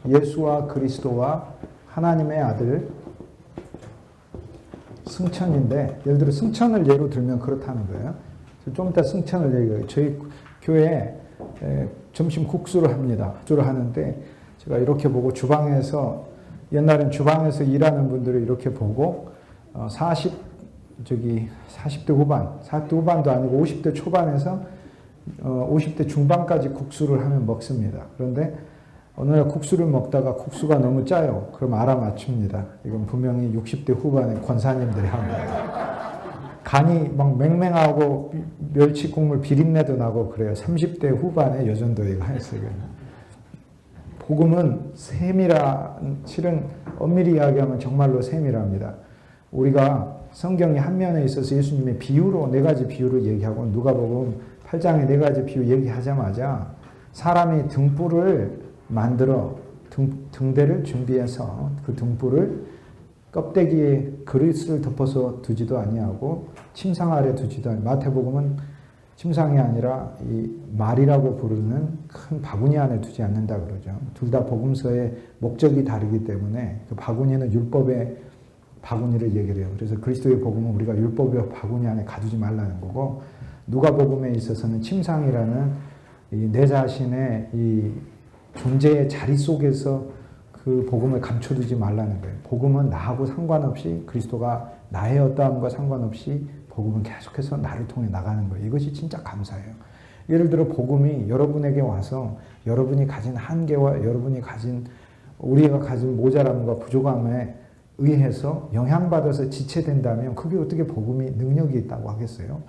예수와 그리스도와 하나님의 아들 승천인데, 예를 들어 승천을 예로 들면 그렇다는 거예요. 좀 이따 승천을 얘기해요. 저희 교회에 점심 국수를 합니다. 국수를 하는데 제가 이렇게 보고 주방에서, 옛날엔 주방에서 일하는 분들을 이렇게 보고 40대 후반, 40대 후반도 아니고 50대 초반에서 50대 중반까지 국수를 하면 먹습니다. 그런데 어느 날 국수를 먹다가 국수가 너무 짜요. 그럼 알아맞춥니다. 이건 분명히 60대 후반의 권사님들이 한 거예요. 간이 막 맹맹하고 멸치 국물 비린내도 나고 그래요. 30대 후반에 여전도가 했어요. 복음은 실은 엄밀히 이야기하면 정말로 세밀합니다. 우리가 성경이 한 면에 있어서 예수님의 비유로 4가지 비유를 얘기하고, 누가복음 8장에 4가지 비유 얘기하자마자 사람이 등불을 만들어 등대를 준비해서 그 등불을 껍데기에 그릇을 덮어서 두지도 아니하고 침상 아래 두지도 아니하고, 마태복음은 침상이 아니라 이 말이라고 부르는 큰 바구니 안에 두지 않는다 그러죠. 둘 다 복음서의 목적이 다르기 때문에 그 바구니는 율법의 바구니를 얘기해요. 그래서 그리스도의 복음은 우리가 율법의 바구니 안에 가두지 말라는 거고, 누가복음에 있어서는 침상이라는 내 자신의 이 존재의 자리 속에서 그 복음을 감춰두지 말라는 거예요. 복음은 나하고 상관없이, 그리스도가 나의 어떠함과 상관없이 복음은 계속해서 나를 통해 나가는 거예요. 이것이 진짜 감사해요. 예를 들어 복음이 여러분에게 와서 여러분이 가진 한계와 우리가 가진 모자람과 부족함에 의해서 영향받아서 지체된다면 그게 어떻게 복음이 능력이 있다고 하겠어요?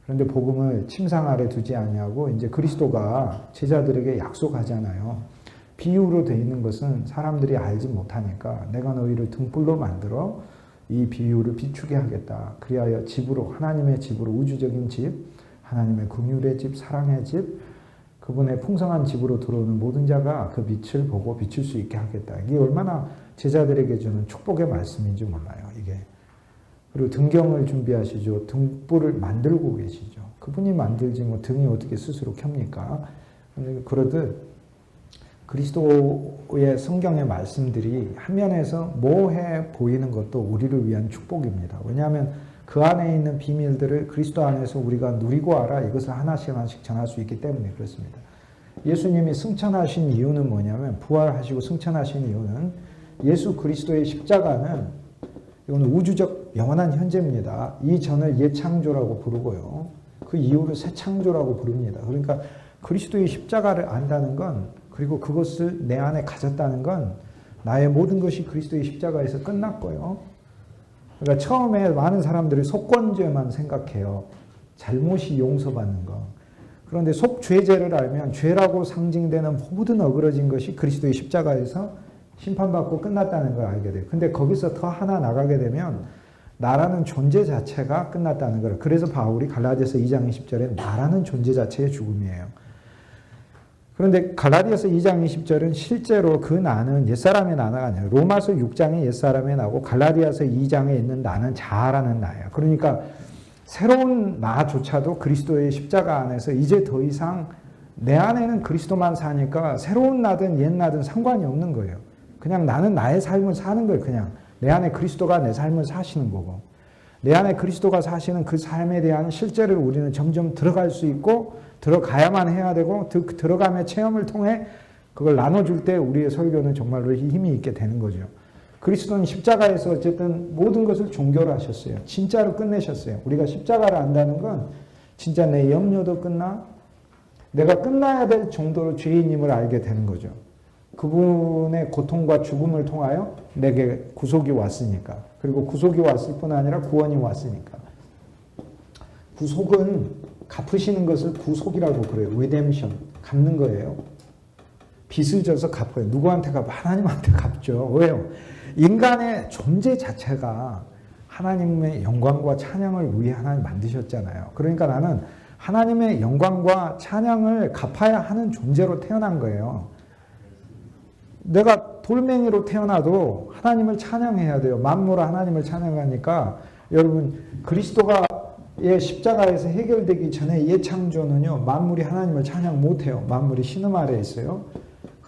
그런데 복음을 침상 아래 두지 아니하고 이제 그리스도가 제자들에게 약속하잖아요. 비유로 되어 있는 것은 사람들이 알지 못하니까 내가 너희를 등불로 만들어 이 비유를 비추게 하겠다. 그리하여 집으로, 하나님의 집으로, 우주적인 집, 하나님의 긍휼의 집, 사랑의 집, 그분의 풍성한 집으로 들어오는 모든 자가 그 빛을 보고 비출 수 있게 하겠다. 이게 얼마나 제자들에게 주는 축복의 말씀인지 몰라요, 이게. 그리고 등경을 준비하시죠. 등불을 만들고 계시죠. 그분이 만들지 뭐 등이 어떻게 스스로 켭니까? 그러듯 그리스도의 성경의 말씀들이 한 면에서 모호해 보이는 것도 우리를 위한 축복입니다. 왜냐하면 그 안에 있는 비밀들을 그리스도 안에서 우리가 누리고 알아 이것을 하나씩 하나씩 전할 수 있기 때문에 그렇습니다. 예수님이 승천하신 이유는 뭐냐면, 부활하시고 승천하신 이유는 예수 그리스도의 십자가는 이거는 우주적 영원한 현재입니다. 이 전을 예창조라고 부르고요. 그 이후를 새창조라고 부릅니다. 그러니까 그리스도의 십자가를 안다는 건, 그리고 그것을 내 안에 가졌다는 건 나의 모든 것이 그리스도의 십자가에서 끝났고요. 그러니까 처음에 많은 사람들이 속건죄만 생각해요. 잘못이 용서받는 거. 그런데 속죄죄를 알면 죄라고 상징되는 모든 어그러진 것이 그리스도의 십자가에서 심판받고 끝났다는 걸 알게 돼요. 근데 거기서 더 하나 나가게 되면 나라는 존재 자체가 끝났다는 걸. 그래서 바울이 갈라디아서 2장 20절에 나라는 존재 자체의 죽음이에요. 그런데 갈라디아서 2장 20절은 실제로 그 나는 옛사람의 나가 아니라 로마서 6장의 옛사람의 나고 갈라디아서 2장에 있는 나는 자아라는 나예요. 그러니까 새로운 나조차도 그리스도의 십자가 안에서 이제 더 이상 내 안에는 그리스도만 사니까 새로운 나든 옛 나든 상관이 없는 거예요. 그냥 나는 나의 삶을 사는 거예요. 그냥 내 안에 그리스도가 내 삶을 사시는 거고, 내 안에 그리스도가 사시는 그 삶에 대한 실제를 우리는 점점 들어갈 수 있고 들어가야만 해야 되고, 들어감의 체험을 통해 그걸 나눠줄 때 우리의 설교는 정말로 힘이 있게 되는 거죠. 그리스도는 십자가에서 어쨌든 모든 것을 종교로 하셨어요. 진짜로 끝내셨어요. 우리가 십자가를 안다는 건 진짜 내 염려도 끝나, 내가 끝나야 될 정도로 죄인임을 알게 되는 거죠. 그분의 고통과 죽음을 통하여 내게 구속이 왔으니까. 그리고 구속이 왔을 뿐 아니라 구원이 왔으니까. 구속은 갚으시는 것을 구속이라고 그래요. 리뎀션, 갚는 거예요. 빚을 져서 갚아요. 누구한테 갚아요? 하나님한테 갚죠. 왜요? 인간의 존재 자체가 하나님의 영광과 찬양을 위해 하나님 만드셨잖아요. 그러니까 나는 하나님의 영광과 찬양을 갚아야 하는 존재로 태어난 거예요. 내가 돌멩이로 태어나도 하나님을 찬양해야 돼요. 만물 하나님을 찬양하니까 여러분, 그리스도의 십자가에서 해결되기 전에 예창조는요, 만물이 하나님을 찬양 못해요. 만물이 신음 아래에 있어요.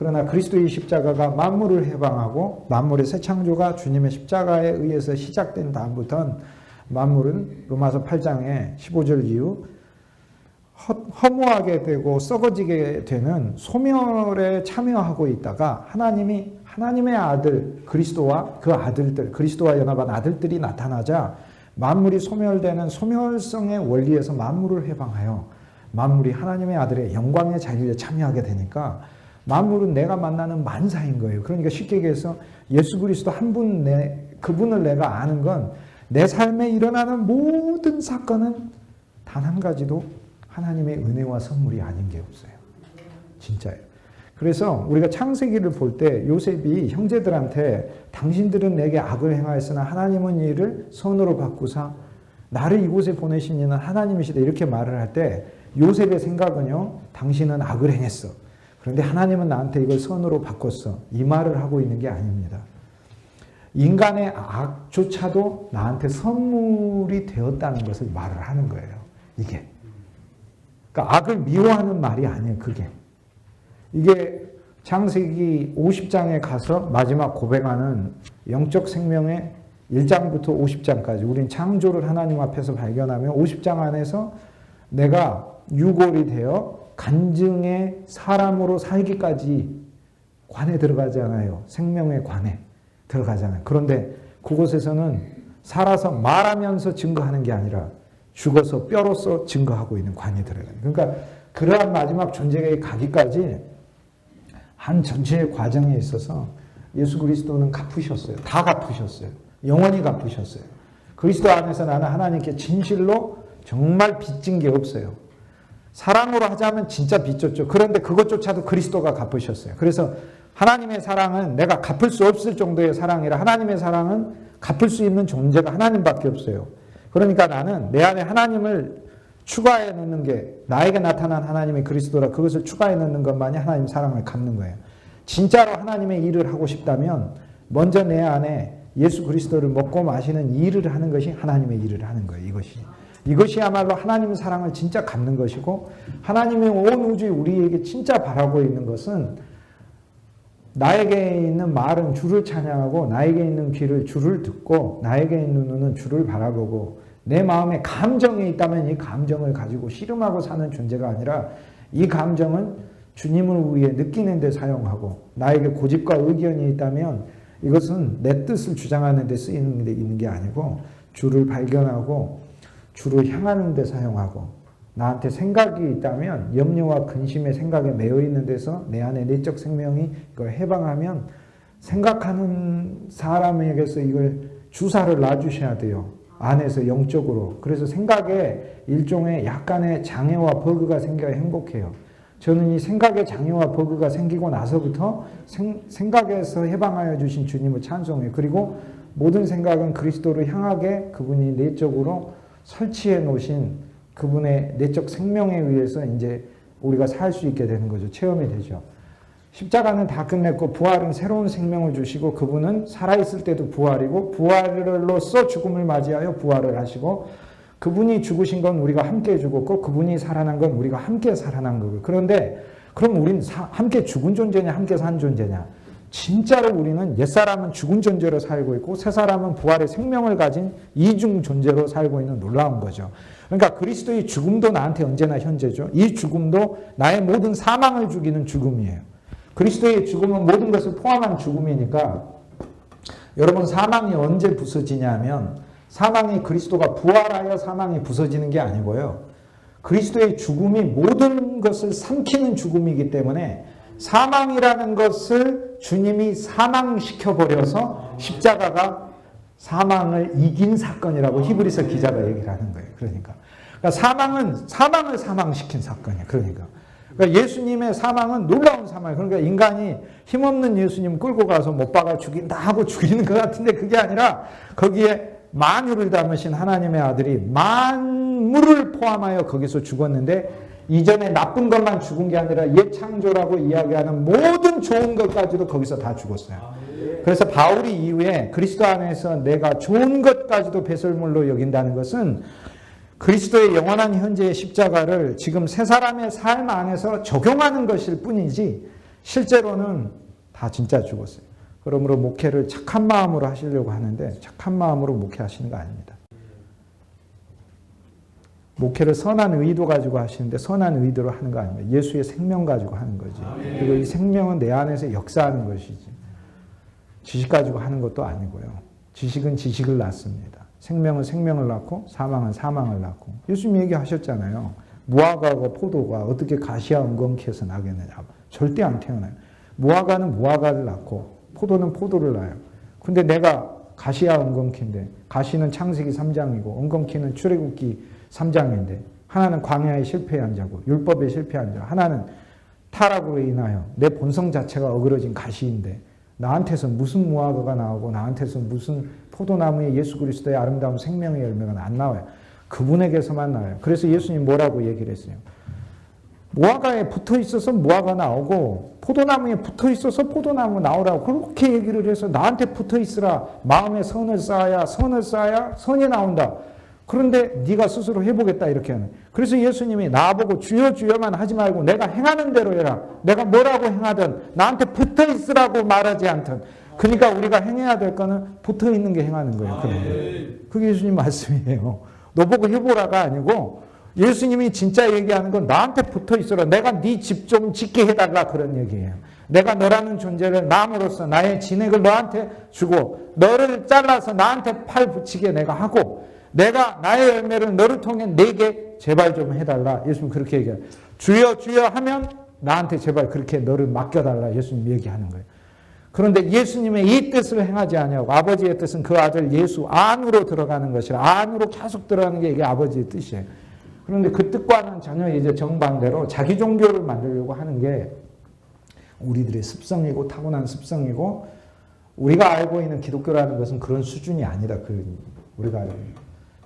그러나 그리스도의 십자가가 만물을 해방하고 만물의 새 창조가 주님의 십자가에 의해서 시작된 다음부터는 만물은 로마서 8장에 15절 이후 허무하게 되고 썩어지게 되는 소멸에 참여하고 있다가 하나님의 아들 그리스도와 그 아들들, 그리스도와 연합한 아들들이 나타나자 만물이 소멸되는 소멸성의 원리에서 만물을 해방하여 만물이 하나님의 아들의 영광의 자리에 참여하게 되니까 만물은 내가 만나는 만사인 거예요. 그러니까 쉽게 얘기해서 예수 그리스도 한 분, 그분을 내가 아는 건 내 삶에 일어나는 모든 사건은 단 한 가지도 하나님의 은혜와 선물이 아닌 게 없어요. 진짜예요. 그래서 우리가 창세기를 볼 때 요셉이 형제들한테 당신들은 내게 악을 행하였으나 하나님은 이를 선으로 바꾸사 나를 이곳에 보내신 이는 하나님이시다 이렇게 말을 할 때 요셉의 생각은요. 당신은 악을 행했어. 그런데 하나님은 나한테 이걸 선으로 바꿨어. 이 말을 하고 있는 게 아닙니다. 인간의 악조차도 나한테 선물이 되었다는 것을 말을 하는 거예요. 이게. 그러니까 악을 미워하는 말이 아니에요. 그게. 이게 창세기 50장에 가서 마지막 고백하는 영적 생명의 1장부터 50장까지 우린 창조를 하나님 앞에서 발견하며 50장 안에서 내가 유골이 되어 간증의 사람으로 살기까지 관에 들어가잖아요. 생명의 관에 들어가잖아요. 그런데 그곳에서는 살아서 말하면서 증거하는 게 아니라 죽어서 뼈로서 증거하고 있는 관이 들어가요. 그러니까 그러한 마지막 존재에 가기까지 한 전체의 과정에 있어서 예수 그리스도는 갚으셨어요. 다 갚으셨어요. 영원히 갚으셨어요. 그리스도 안에서 나는 하나님께 진실로 정말 빚진 게 없어요. 사랑으로 하자면 진짜 빚졌죠. 그런데 그것조차도 그리스도가 갚으셨어요. 그래서 하나님의 사랑은 내가 갚을 수 없을 정도의 사랑이라 하나님의 사랑은 갚을 수 있는 존재가 하나님밖에 없어요. 그러니까 나는 내 안에 하나님을 추가해 넣는 게 나에게 나타난 하나님의 그리스도라 그것을 추가해 넣는 것만이 하나님 사랑을 갚는 거예요. 진짜로 하나님의 일을 하고 싶다면 먼저 내 안에 예수 그리스도를 먹고 마시는 일을 하는 것이 하나님의 일을 하는 거예요. 이것이야말로 하나님의 사랑을 진짜 갚는 것이고 하나님의 온 우주에 우리에게 진짜 바라고 있는 것은 나에게 있는 말은 주를 찬양하고 나에게 있는 귀를 주를 듣고 나에게 있는 눈은 주를 바라보고 내 마음에 감정이 있다면 이 감정을 가지고 씨름하고 사는 존재가 아니라 이 감정은 주님을 위해 느끼는 데 사용하고 나에게 고집과 의견이 있다면 이것은 내 뜻을 주장하는 데 쓰이는 데 있는 게 아니고 주를 발견하고 주를 향하는 데 사용하고 나한테 생각이 있다면 염려와 근심의 생각에 매여 있는 데서 내 안에 내적 생명이 이걸 해방하면 생각하는 사람에게서 이걸 주사를 놔주셔야 돼요. 안에서 영적으로. 그래서 생각에 일종의 약간의 장애와 버그가 생겨야 행복해요. 저는 이 생각의 장애와 버그가 생기고 나서부터 생각에서 해방하여 주신 주님을 찬송해요. 그리고 모든 생각은 그리스도를 향하게 그분이 내적으로 설치해 놓으신 그분의 내적 생명에 의해서 이제 우리가 살 수 있게 되는 거죠. 체험이 되죠. 십자가는 다 끝냈고 부활은 새로운 생명을 주시고 그분은 살아있을 때도 부활이고 부활로서 죽음을 맞이하여 부활을 하시고 그분이 죽으신 건 우리가 함께 죽었고 그분이 살아난 건 우리가 함께 살아난 거고 그런데 그럼 우린 함께 죽은 존재냐 함께 산 존재냐 진짜로 우리는 옛사람은 죽은 존재로 살고 있고 새사람은 부활의 생명을 가진 이중 존재로 살고 있는 놀라운 거죠. 그러니까 그리스도의 죽음도 나한테 언제나 현재죠. 이 죽음도 나의 모든 사망을 죽이는 죽음이에요. 그리스도의 죽음은 모든 것을 포함한 죽음이니까 여러분 사망이 언제 부서지냐면 사망이 그리스도가 부활하여 사망이 부서지는 게 아니고요. 그리스도의 죽음이 모든 것을 삼키는 죽음이기 때문에 사망이라는 것을 주님이 사망시켜버려서 십자가가 사망을 이긴 사건이라고 히브리서 기자가 얘기를 하는 거예요. 그러니까 사망은 사망을 사망시킨 사건이에요. 그러니까 예수님의 사망은 놀라운 사망이에요. 그러니까 인간이 힘없는 예수님 끌고 가서 못 박아 죽인다 하고 죽이는 것 같은데 그게 아니라 거기에 만유를 담으신 하나님의 아들이 만물을 포함하여 거기서 죽었는데 이전에 나쁜 것만 죽은 게 아니라 옛 창조라고 이야기하는 모든 좋은 것까지도 거기서 다 죽었어요. 그래서 바울이 이후에 그리스도 안에서 내가 좋은 것까지도 배설물로 여긴다는 것은 그리스도의 영원한 현재의 십자가를 지금 세 사람의 삶 안에서 적용하는 것일 뿐이지 실제로는 다 진짜 죽었어요. 그러므로 목회를 착한 마음으로 하시려고 하는데 착한 마음으로 목회하시는 거 아닙니다. 목회를 선한 의도 가지고 하시는데 선한 의도로 하는 거 아닙니다. 예수의 생명 가지고 하는 거지. 그리고 이 생명은 내 안에서 역사하는 것이지. 지식 가지고 하는 것도 아니고요. 지식은 지식을 낳습니다. 생명은 생명을 낳고 사망은 사망을 낳고. 예수님 얘기하셨잖아요. 무화과가 포도가 어떻게 가시와 엉겅퀴에서 나겠느냐. 절대 안 태어나요. 무화과는 무화과를 낳고 포도는 포도를 낳아요. 근데 내가 가시와 엉겅퀴인데 가시는 창세기 3장이고 엉겅퀴는 출애굽기 3장인데 하나는 광야에 실패한 자고 율법에 실패한 자, 하나는 타락으로 인하여 내 본성 자체가 어그러진 가시인데 나한테서 무슨 무화과가 나오고 나한테서 무슨 포도나무에 예수 그리스도의 아름다운 생명의 열매가 안 나와요. 그분에게서만 나와요. 그래서 예수님 뭐라고 얘기를 했어요? 무화과에 붙어 있어서 무화과 나오고 포도나무에 붙어 있어서 포도나무 나오라고 그렇게 얘기를 해서 나한테 붙어 있으라. 마음에 선을 쌓아야 선이 나온다. 그런데 네가 스스로 해보겠다 이렇게 하는. 그래서 예수님이 나보고 주여 주여만 하지 말고 내가 행하는 대로 해라. 내가 뭐라고 행하든 나한테 붙어 있으라고 말하지 않든. 그러니까 우리가 행해야 될 거는 붙어 있는 게 행하는 거예요. 그게 예수님 말씀이에요. 너 보고 해보라가 아니고 예수님이 진짜 얘기하는 건 나한테 붙어 있어라. 내가 네 집 좀 짓게 해달라 그런 얘기예요. 내가 너라는 존재를 남으로써 나의 진액을 너한테 주고 너를 잘라서 나한테 팔 붙이게 내가 하고 내가 나의 열매를 너를 통해 내게 제발 좀 해달라. 예수님 그렇게 얘기해요. 주여 주여 하면 나한테 제발 그렇게 너를 맡겨달라. 예수님 얘기하는 거예요. 그런데 예수님의 이 뜻을 행하지 아니하고 아버지의 뜻은 그 아들 예수 안으로 들어가는 것이라. 안으로 계속 들어가는 게 이게 아버지의 뜻이에요. 그런데 그 뜻과는 전혀 이제 정반대로 자기 종교를 만들려고 하는 게 우리들의 습성이고 타고난 습성이고 우리가 알고 있는 기독교라는 것은 그런 수준이 아니다. 우리가 알고 있는.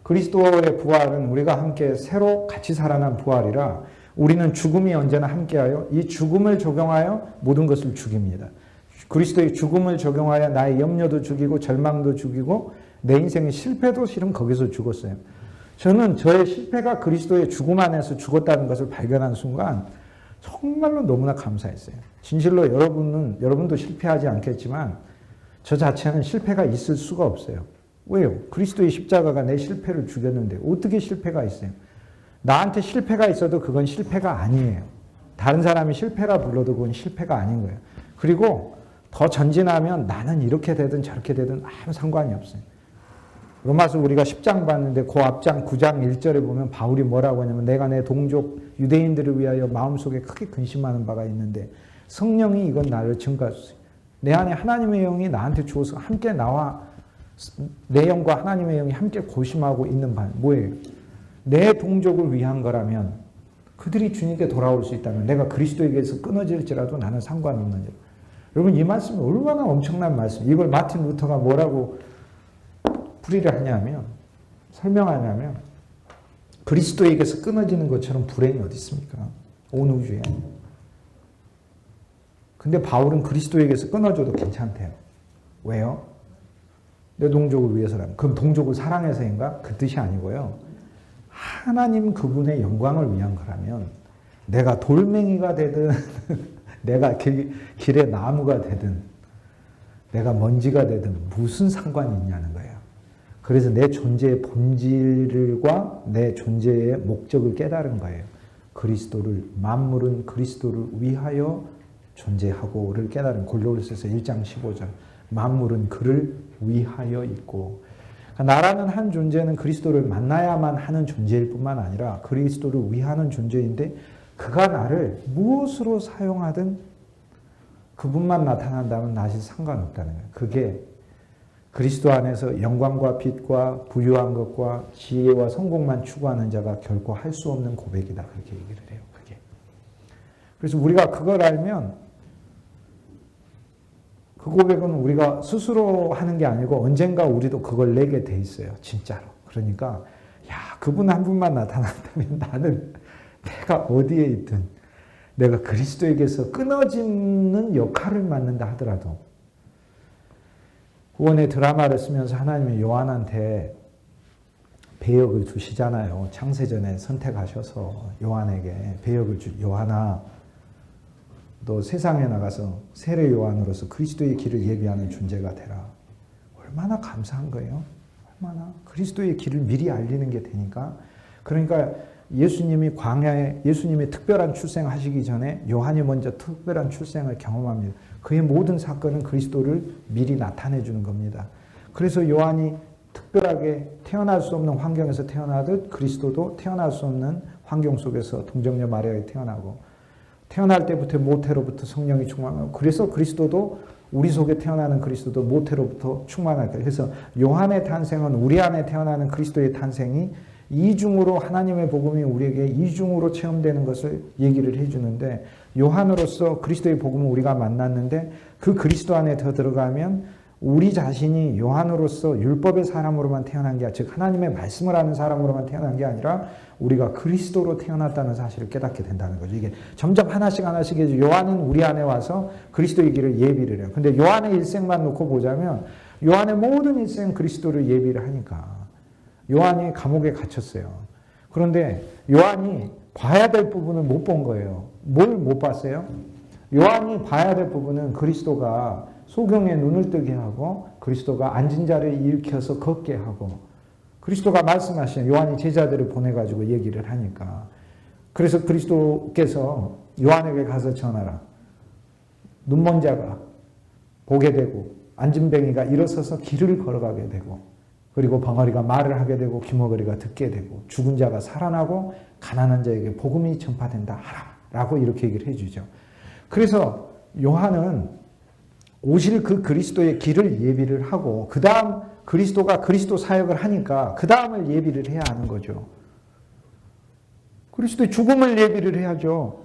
그리스도의 부활은 우리가 함께 새로 같이 살아난 부활이라 우리는 죽음이 언제나 함께하여 이 죽음을 적용하여 모든 것을 죽입니다. 그리스도의 죽음을 적용하여 나의 염려도 죽이고 절망도 죽이고 내 인생의 실패도 실은 거기서 죽었어요. 저는 저의 실패가 그리스도의 죽음 안에서 죽었다는 것을 발견한 순간 정말로 너무나 감사했어요. 진실로 여러분도 실패하지 않겠지만 저 자체는 실패가 있을 수가 없어요. 왜요? 그리스도의 십자가가 내 실패를 죽였는데 어떻게 실패가 있어요? 나한테 실패가 있어도 그건 실패가 아니에요. 다른 사람이 실패라 불러도 그건 실패가 아닌 거예요. 그리고 더 전진하면 나는 이렇게 되든 저렇게 되든 아무 상관이 없어요. 로마서 우리가 10장 봤는데 그 앞장 9장 1절에 보면 바울이 뭐라고 하냐면 내가 내 동족 유대인들을 위하여 마음속에 크게 근심하는 바가 있는데 성령이 이건 나를 증가하셨어요. 내 안에 하나님의 영이 나한테 주어서 함께 나와 내 영과 하나님의 영이 함께 고심하고 있는 바 뭐예요? 내 동족을 위한 거라면 그들이 주님께 돌아올 수 있다면 내가 그리스도에게서 끊어질지라도 나는 상관없는 일. 여러분 이 말씀이 얼마나 엄청난 말씀. 이걸 마틴 루터가 뭐라고 풀이를 하냐면 설명하냐면 그리스도에게서 끊어지는 것처럼 불행이 어디 있습니까? 온 우주에. 근데 바울은 그리스도에게서 끊어져도 괜찮대요. 왜요? 내 동족을 위해서라면. 그럼 동족을 사랑해서인가? 그 뜻이 아니고요. 하나님 그분의 영광을 위한 거라면 내가 돌멩이가 되든 내가 길의 나무가 되든 내가 먼지가 되든 무슨 상관이 있냐는 거예요. 그래서 내 존재의 본질과 내 존재의 목적을 깨달은 거예요. 만물은 그리스도를 위하여 존재하고를 깨달은 골로새서 1장 15절. 만물은 그를 위하여 있고. 그러니까 나라는 한 존재는 그리스도를 만나야만 하는 존재일 뿐만 아니라 그리스도를 위하는 존재인데 그가 나를 무엇으로 사용하든 그분만 나타난다면 나실 상관없다는 거예요. 그게 그리스도 안에서 영광과 빛과 부유한 것과 지혜와 성공만 추구하는 자가 결코 할 수 없는 고백이다. 그렇게 얘기를 해요. 그게. 그래서 우리가 그걸 알면 그 고백은 우리가 스스로 하는 게 아니고 언젠가 우리도 그걸 내게 돼 있어요. 진짜로. 그러니까 그분 한 분만 나타난다면 나는 내가 어디에 있든 내가 그리스도에게서 끊어지는 역할을 맡는다 하더라도 구원의 드라마를 쓰면서 하나님이 요한한테 배역을 주시잖아요. 창세전에 선택하셔서 요한에게 배역을 요한아 너 세상에 나가서 세례 요한으로서 그리스도의 길을 예비하는 존재가 되라. 얼마나 감사한 거예요. 얼마나 그리스도의 길을 미리 알리는 게 되니까. 그러니까 예수님이 광야에 예수님이 특별한 출생하시기 전에 요한이 먼저 특별한 출생을 경험합니다. 그의 모든 사건은 그리스도를 미리 나타내 주는 겁니다. 그래서 요한이 특별하게 태어날 수 없는 환경에서 태어나듯 그리스도도 태어날 수 없는 환경 속에서 동정녀 마리아에 태어나고 태어날 때부터 모태로부터 성령이 충만하고 그래서 그리스도도 우리 속에 태어나는 그리스도도 모태로부터 충만할 때 그래서 요한의 탄생은 우리 안에 태어나는 그리스도의 탄생이 이중으로 하나님의 복음이 우리에게 이중으로 체험되는 것을 얘기를 해주는데 요한으로서 그리스도의 복음을 우리가 만났는데 그 그리스도 안에 더 들어가면 우리 자신이 요한으로서 율법의 사람으로만 태어난 게 즉 하나님의 말씀을 하는 사람으로만 태어난 게 아니라 우리가 그리스도로 태어났다는 사실을 깨닫게 된다는 거죠. 이게 점점 하나씩 하나씩 요한은 우리 안에 와서 그리스도의 길을 예비를 해요. 근데 요한의 일생만 놓고 보자면 요한의 모든 일생 그리스도를 예비를 하니까 요한이 감옥에 갇혔어요. 그런데 요한이 봐야 될 부분을 못 본 거예요. 뭘 못 봤어요? 요한이 봐야 될 부분은 그리스도가 소경의 눈을 뜨게 하고 그리스도가 앉은 자를 일으켜서 걷게 하고 그리스도가 말씀하신 요한이 제자들을 보내가지고 얘기를 하니까 그래서 그리스도께서 요한에게 가서 전하라. 눈먼 자가 보게 되고 앉은 뱅이가 일어서서 길을 걸어가게 되고 그리고 벙어리가 말을 하게 되고 귀머거리가 듣게 되고 죽은 자가 살아나고 가난한 자에게 복음이 전파된다 하라 라고 이렇게 얘기를 해주죠. 그래서 요한은 오실 그 그리스도의 길을 예비를 하고 그 다음 그리스도가 그리스도 사역을 하니까 그 다음을 예비를 해야 하는 거죠. 그리스도의 죽음을 예비를 해야죠.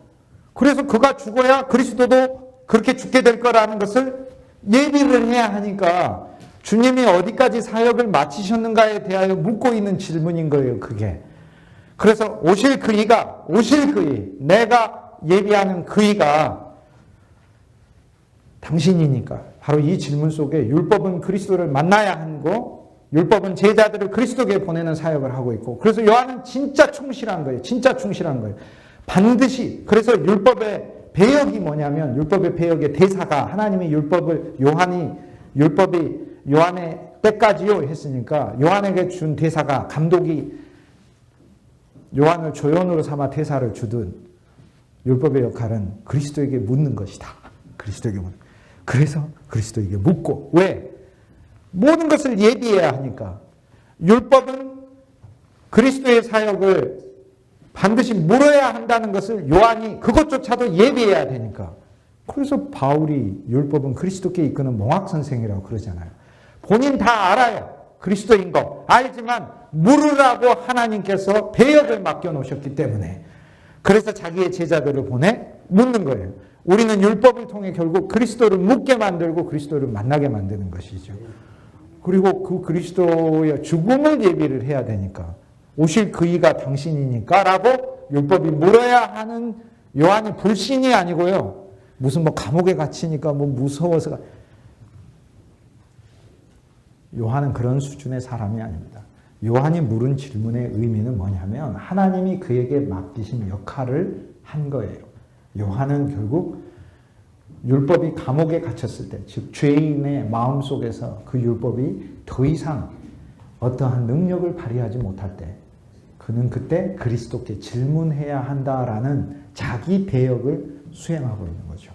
그래서 그가 죽어야 그리스도도 그렇게 죽게 될 거라는 것을 예비를 해야 하니까 주님이 어디까지 사역을 마치셨는가에 대하여 묻고 있는 질문인 거예요. 그게. 그래서 오실 그이가 내가 예비하는 그이가 당신이니까 바로 이 질문 속에 율법은 그리스도를 만나야 하고 율법은 제자들을 그리스도께 보내는 사역을 하고 있고 그래서 요한은 진짜 충실한 거예요. 진짜 충실한 거예요. 반드시 그래서 율법의 배역이 뭐냐면 율법의 배역의 대사가 하나님의 율법을 율법이 요한의 때까지요 했으니까 요한에게 준 대사가 감독이 요한을 조연으로 삼아 대사를 주든 율법의 역할은 그리스도에게 묻는 것이다. 그리스도에게 묻는. 그래서 그리스도에게 묻고 왜? 모든 것을 예비해야 하니까 율법은 그리스도의 사역을 반드시 물어야 한다는 것을 요한이 그것조차도 예비해야 되니까 그래서 바울이 율법은 그리스도께 이끄는 몽학선생이라고 그러잖아요. 본인 다 알아요. 그리스도인 거 알지만 물으라고 하나님께서 배역을 맡겨놓으셨기 때문에 그래서 자기의 제자들을 보내 묻는 거예요. 우리는 율법을 통해 결국 그리스도를 묻게 만들고 그리스도를 만나게 만드는 것이죠. 그리고 그 그리스도의 죽음을 예비를 해야 되니까 오실 그이가 당신이니까 라고 율법이 물어야 하는 요한이 불신이 아니고요. 무슨 뭐 감옥에 갇히니까 뭐 무서워서 요한은 그런 수준의 사람이 아닙니다. 요한이 물은 질문의 의미는 뭐냐면 하나님이 그에게 맡기신 역할을 한 거예요. 요한은 결국 율법이 감옥에 갇혔을 때, 즉 죄인의 마음속에서 그 율법이 더 이상 어떠한 능력을 발휘하지 못할 때 그는 그때 그리스도께 질문해야 한다라는 자기 배역을 수행하고 있는 거죠.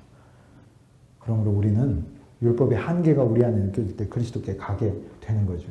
그러므로 우리는 율법의 한계가 우리 안에 느껴질 때 그리스도께 가게 되는 거죠.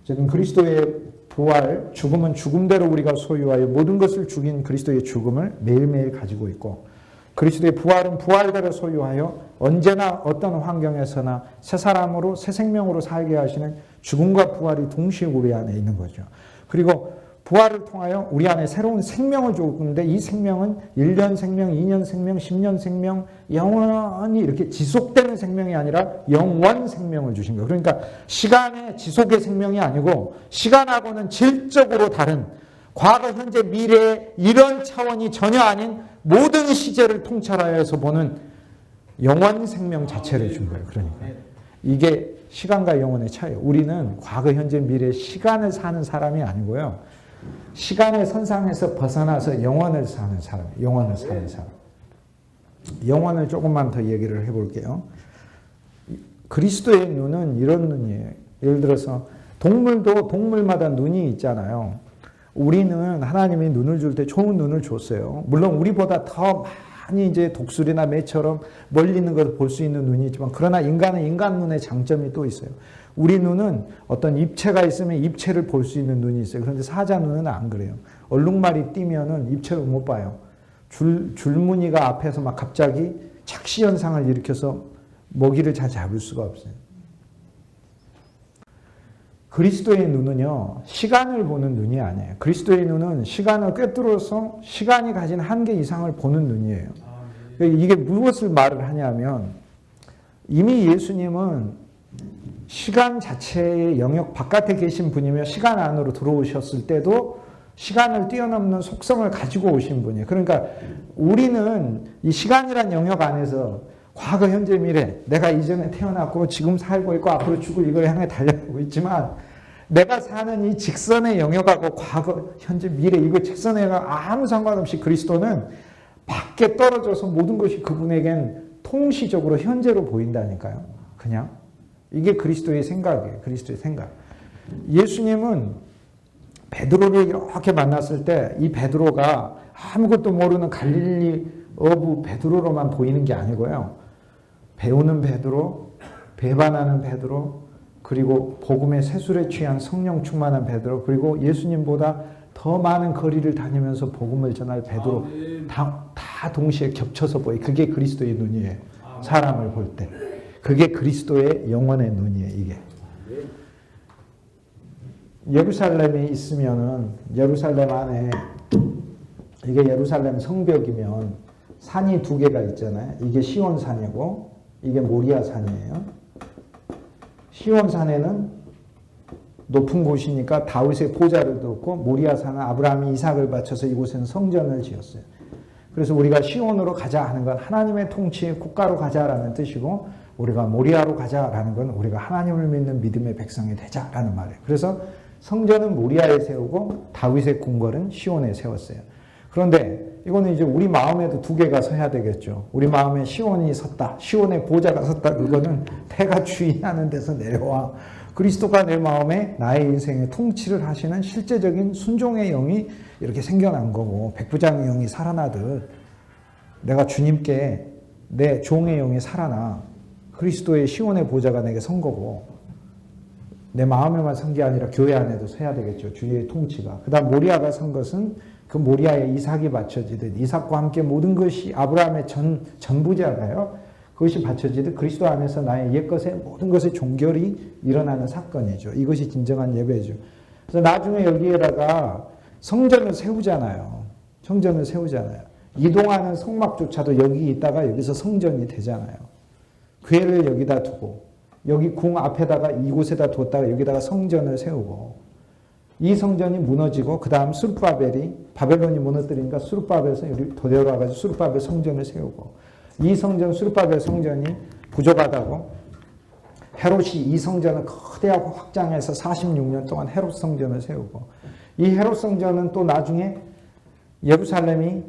어쨌든 그리스도의 부활, 죽음은 죽음대로 우리가 소유하여 모든 것을 죽인 그리스도의 죽음을 매일매일 가지고 있고 그리스도의 부활은 부활대로 소유하여 언제나 어떤 환경에서나 새 사람으로 새 생명으로 살게 하시는 죽음과 부활이 동시에 우리 안에 있는 거죠. 그리고 부활을 통하여 우리 안에 새로운 생명을 주는데 이 생명은 1년 생명, 2년 생명, 10년 생명, 영원히 이렇게 지속되는 생명이 아니라 영원 생명을 주신 거예요. 그러니까 시간의 지속의 생명이 아니고 시간하고는 질적으로 다른 과거, 현재, 미래 이런 차원이 전혀 아닌 모든 시제를 통찰하여서 보는 영원 생명 자체를 준 거예요. 그러니까 이게 시간과 영혼의 차이예요. 우리는 과거, 현재, 미래 시간을 사는 사람이 아니고요. 시간의 선상에서 벗어나서 영원을 사는 사람, 영원을 사는 사람. 영혼을 조금만 더 얘기를 해볼게요. 그리스도의 눈은 이런 눈이에요. 예를 들어서 동물도 동물마다 눈이 있잖아요. 우리는 하나님이 눈을 줄 때 좋은 눈을 줬어요. 물론 우리보다 더 많이 이제 독수리나 매처럼 멀리 있는 것을 볼 수 있는 눈이 있지만, 그러나 인간은 인간 눈의 장점이 또 있어요. 우리 눈은 어떤 입체가 있으면 입체를 볼 수 있는 눈이 있어요. 그런데 사자 눈은 안 그래요. 얼룩말이 뛰면은 입체를 못 봐요. 줄무늬가 앞에서 막 갑자기 착시 현상을 일으켜서 먹이를 잘 잡을 수가 없어요. 그리스도의 눈은요, 시간을 보는 눈이 아니에요. 그리스도의 눈은 시간을 꿰뚫어서 시간이 가진 한계 이상을 보는 눈이에요. 이게 무엇을 말을 하냐면, 이미 예수님은 시간 자체의 영역 바깥에 계신 분이며 시간 안으로 들어오셨을 때도 시간을 뛰어넘는 속성을 가지고 오신 분이에요. 그러니까 우리는 이 시간이란 영역 안에서 과거, 현재, 미래, 내가 이전에 태어났고 지금 살고 있고 앞으로 죽을 이걸 향해 달려가고 있지만, 내가 사는 이 직선의 영역하고 과거, 현재, 미래, 이거 직선의 영역 아무 상관없이 그리스도는 밖에 떨어져서 모든 것이 그분에겐 통시적으로 현재로 보인다니까요. 그냥 이게 그리스도의 생각이에요. 그리스도의 생각. 예수님은 베드로를 이렇게 만났을 때 이 베드로가 아무것도 모르는 갈릴리 어부 베드로로만 보이는 게 아니고요. 배우는 베드로, 배반하는 베드로, 그리고 복음의 세술에 취한 성령 충만한 베드로, 그리고 예수님보다 더 많은 거리를 다니면서 복음을 전할 베드로, 다 동시에 겹쳐서 보여. 그게 그리스도의 눈이에요. 사람을 볼 때. 그게 그리스도의 영혼의 눈이에요. 이게. 예루살렘에 있으면은 예루살렘 안에, 이게 예루살렘 성벽이면 산이 두 개가 있잖아요. 이게 시온산이고 이게 모리아산이에요. 시온산에는 높은 곳이니까 다윗의 보좌를 뒀고, 모리아산은 아브라함이 이삭을 바쳐서 이곳에는 성전을 지었어요. 그래서 우리가 시온으로 가자 하는 건 하나님의 통치의 국가로 가자라는 뜻이고, 우리가 모리아로 가자라는 건 우리가 하나님을 믿는 믿음의 백성이 되자라는 말이에요. 그래서 성전은 모리아에 세우고 다윗의 궁궐은 시온에 세웠어요. 그런데 이거는 이제 우리 마음에도 두 개가 서야 되겠죠. 우리 마음에 시온이 섰다, 시온의 보좌가 섰다. 그거는 태가 주인하는 데서 내려와 그리스도가 내 마음에 나의 인생에 통치를 하시는 실제적인 순종의 영이 이렇게 생겨난 거고, 백부장의 영이 살아나듯 내가 주님께 내 종의 영이 살아나 그리스도의 시온의 보좌가 내게 선 거고, 내 마음에만 선 게 아니라 교회 안에도 서야 되겠죠. 주의 통치가. 그 다음 모리아가 선 것은 그 모리아에 이삭이 바쳐지듯, 이삭과 함께 모든 것이 아브라함의 전부자가요. 그것이 바쳐지듯 그리스도 안에서 나의 옛것의 모든 것의 종결이 일어나는 사건이죠. 이것이 진정한 예배죠. 그래서 나중에 여기에다가 성전을 세우잖아요. 성전을 세우잖아요. 이동하는 성막조차도 여기 있다가 여기서 성전이 되잖아요. 궤를 여기다 두고, 여기 궁 앞에다가 이곳에다 뒀다가 여기다가 성전을 세우고, 이 성전이 무너지고 그 다음 수르바벨이, 바벨론이 무너뜨리니까 수르바벨에서 여기 도려와가지고 수르바벨 성전을 세우고, 이 성전 수르바벨 성전이 부족하다고 헤롯이 이 성전을 거대하고 확장해서 46년 동안 헤롯 성전을 세우고, 이 헤롯 성전은 또 나중에 예루살렘이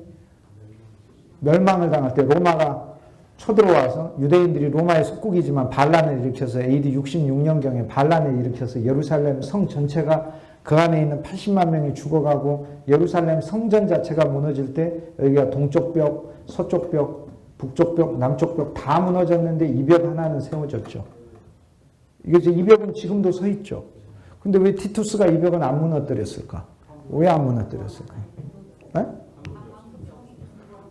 멸망을 당할 때 로마가 쳐들어와서, 유대인들이 로마의 속국이지만 반란을 일으켜서 AD 66년경에 반란을 일으켜서 예루살렘 성 전체가, 그 안에 있는 80만 명이 죽어가고 예루살렘 성전 자체가 무너질 때 여기가 동쪽 벽, 서쪽 벽, 북쪽 벽, 남쪽 벽 다 무너졌는데 이 벽 하나는 세워졌죠. 이 벽은 지금도 서 있죠. 근데 왜 티투스가 이 벽은 안 무너뜨렸을까? 왜 안 무너뜨렸을까? 네?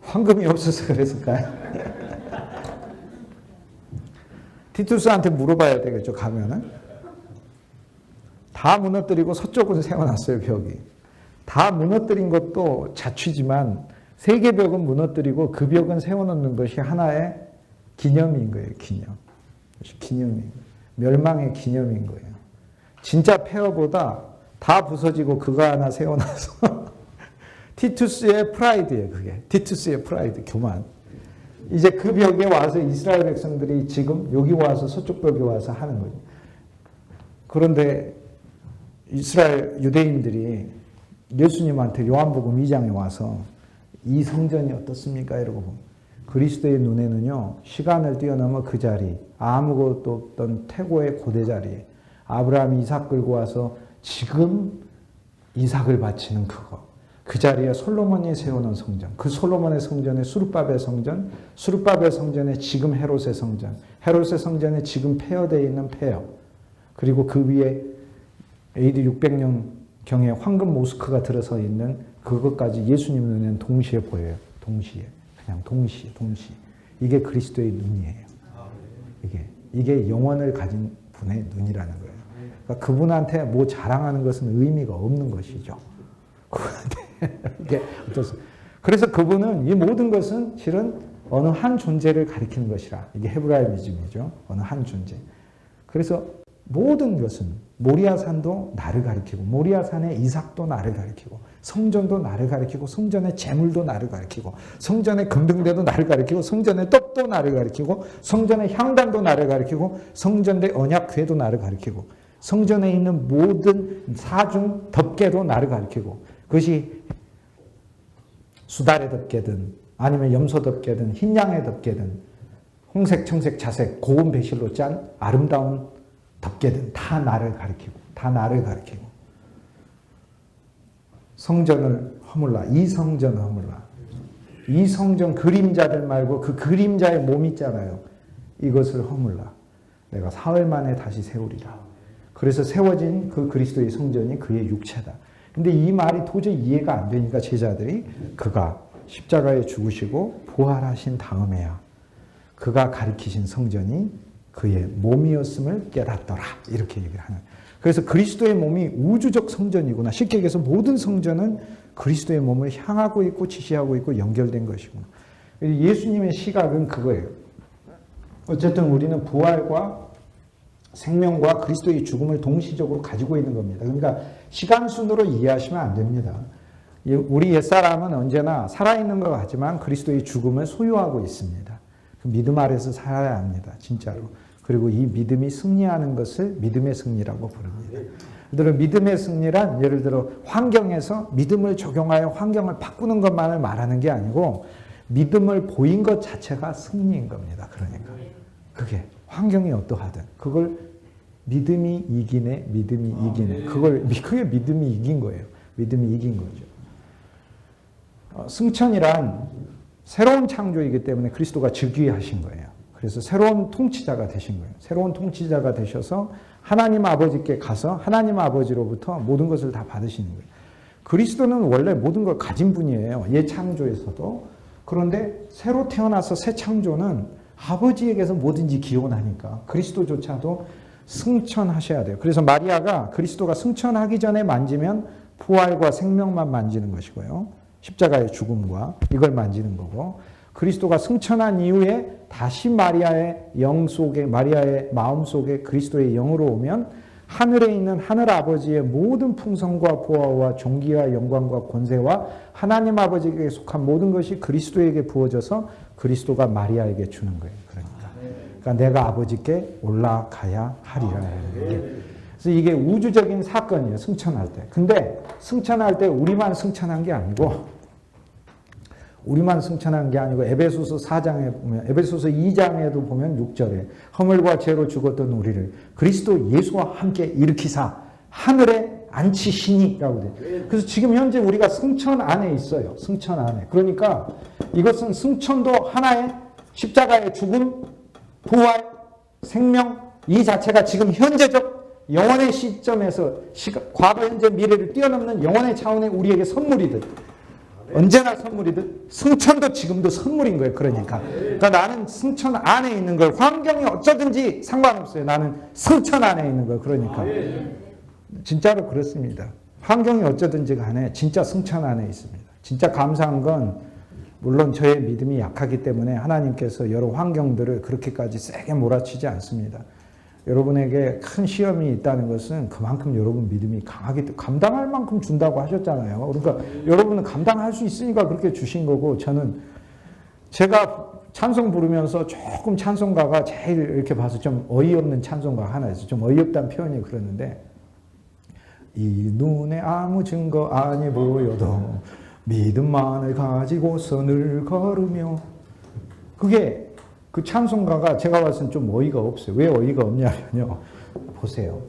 황금이 없어서 그랬을까요? 티투스한테 물어봐야 되겠죠, 가면은. 다 무너뜨리고 서쪽으로 세워놨어요, 벽이. 다 무너뜨린 것도 자취지만 세 개 벽은 무너뜨리고 그 벽은 세워놓는 것이 하나의 기념인 거예요, 기념. 기념인 거예요. 멸망의 기념인 거예요. 진짜 폐허보다 다 부서지고 그거 하나 세워놔서 티투스의 프라이드예요, 그게. 티투스의 프라이드, 교만. 이제 그 벽에 와서 이스라엘 백성들이 지금 여기 와서 서쪽 벽에 와서 하는 거죠. 그런데 이스라엘 유대인들이 예수님한테 요한복음 2장에 와서 이 성전이 어떻습니까? 이러고 그리스도의 눈에는요, 시간을 뛰어넘어 그 자리, 아무것도 없던 태고의 고대 자리에 아브라함이 이삭 끌고 와서 지금 이삭을 바치는 그거. 그 자리에 솔로몬이 세우는 성전, 그 솔로몬의 성전에 수르바벨 성전, 수르바벨 성전에 지금 헤롯의 성전, 헤롯의 성전에 지금 폐허되어 있는 폐허, 그리고 그 위에 AD 600년경에 황금 모스크가 들어서 있는 그것까지 예수님 눈에는 동시에 보여요. 동시에. 그냥 동시에. 이게 그리스도의 눈이에요. 이게 영혼을 가진 분의 눈이라는 거예요. 그러니까 그분한테 뭐 자랑하는 것은 의미가 없는 것이죠. 이게 그래서 그분은 이 모든 것은 실은 어느 한 존재를 가리키는 것이라. 이게 헤브라이즘이죠. 어느 한 존재. 그래서 모든 것은 모리아산도 나를 가리키고 모리아산의 이삭도 나를 가리키고 성전도 나를 가리키고 성전의 제물도 나를 가리키고 성전의 금등대도 나를 가리키고 성전의 떡도 나를 가리키고 성전의 향단도 나를 가리키고 성전의 언약궤도 나를 가리키고 성전에 있는 모든 사중 덮개도 나를 가리키고 그것이 수달의 덮개든 아니면 염소 덮개든 흰양의 덮개든 홍색, 청색, 자색, 고운 배실로 짠 아름다운 덮개든 다 나를 가리키고 성전을 허물라. 이 성전을 허물라. 이 성전 그림자들 말고 그 그림자의 몸 있잖아요. 이것을 허물라. 내가 사흘 만에 다시 세우리라. 그래서 세워진 그 그리스도의 성전이 그의 육체다. 근데 이 말이 도저히 이해가 안 되니까 제자들이 그가 십자가에 죽으시고 부활하신 다음에야 그가 가리키신 성전이 그의 몸이었음을 깨닫더라. 이렇게 얘기를 하는. 그래서 그리스도의 몸이 우주적 성전이구나. 쉽게 얘기해서 모든 성전은 그리스도의 몸을 향하고 있고 지시하고 있고 연결된 것이구나. 예수님의 시각은 그거예요. 어쨌든 우리는 부활과 생명과 그리스도의 죽음을 동시적으로 가지고 있는 겁니다. 그러니까 시간순으로 이해하시면 안 됩니다. 우리 옛사람은 언제나 살아있는 것 같지만 그리스도의 죽음을 소유하고 있습니다. 그 믿음 아래서 살아야 합니다. 진짜로. 그리고 이 믿음이 승리하는 것을 믿음의 승리라고 부릅니다. 예를 믿음의 승리란 예를 들어 환경에서 믿음을 적용하여 환경을 바꾸는 것만을 말하는 게 아니고 믿음을 보인 것 자체가 승리인 겁니다. 그러니까 그게 환경이 어떠하든 그걸 믿음이 이기네. 그게 믿음이 이긴 거예요. 믿음이 이긴 거죠. 승천이란 새로운 창조이기 때문에 그리스도가 즉위하신 거예요. 그래서 새로운 통치자가 되신 거예요. 새로운 통치자가 되셔서 하나님 아버지께 가서 하나님 아버지로부터 모든 것을 다 받으시는 거예요. 그리스도는 원래 모든 걸 가진 분이에요. 옛 창조에서도. 그런데 새로 태어나서 새 창조는 아버지에게서 뭐든지 기원하니까 그리스도조차도 승천하셔야 돼요. 그래서 마리아가 그리스도가 승천하기 전에 만지면 부활과 생명만 만지는 것이고요. 십자가의 죽음과 이걸 만지는 거고 그리스도가 승천한 이후에 다시 마리아의 영 속에 마리아의 마음 속에 그리스도의 영으로 오면 하늘에 있는 하늘 아버지의 모든 풍성과 보화와 존귀와 영광과 권세와 하나님 아버지에게 속한 모든 것이 그리스도에게 부어져서 그리스도가 마리아에게 주는 거예요. 그러니까 내가 아버지께 올라가야 하리라. 그래서 이게 우주적인 사건이에요. 승천할 때. 근데 승천할 때 우리만 승천한 게 아니고 에베소서 4장에 보면 에베소서 2장에도 보면 6절에 허물과 죄로 죽었던 우리를 그리스도 예수와 함께 일으키사 하늘에 앉히시니라고 돼요. 그래서 지금 현재 우리가 승천 안에 있어요. 승천 안에. 그러니까 이것은 승천도 하나의 십자가의 죽음, 부활, 생명 이 자체가 지금 현재적 영원의 시점에서 과거, 현재, 미래를 뛰어넘는 영원의 차원의 우리에게 선물이듯 언제나 선물이듯 승천도 지금도 선물인 거예요. 그러니까 나는 승천 안에 있는 걸 환경이 어쩌든지 상관없어요. 나는 승천 안에 있는 걸 그러니까 진짜로 그렇습니다. 환경이 어쩌든지 간에 진짜 승천 안에 있습니다. 진짜 감사한 건 물론 저의 믿음이 약하기 때문에 하나님께서 여러 환경들을 그렇게까지 세게 몰아치지 않습니다. 여러분에게 큰 시험이 있다는 것은 그만큼 여러분 믿음이 강하기 때문에 감당할 만큼 준다고 하셨잖아요. 그러니까 여러분은 감당할 수 있으니까 그렇게 주신 거고 제가 찬송 부르면서 조금 찬송가가 제일 이렇게 봐서 좀 어이없는 찬송가 하나 있어요. 좀 어이없다는 표현이 그러는데 이 눈에 아무 증거 아니 보여도 믿음만을 가지고서 늘 걸으며 그게 그 찬송가가 제가 봤을 땐 좀 어이가 없어요. 왜 어이가 없냐면요. 보세요.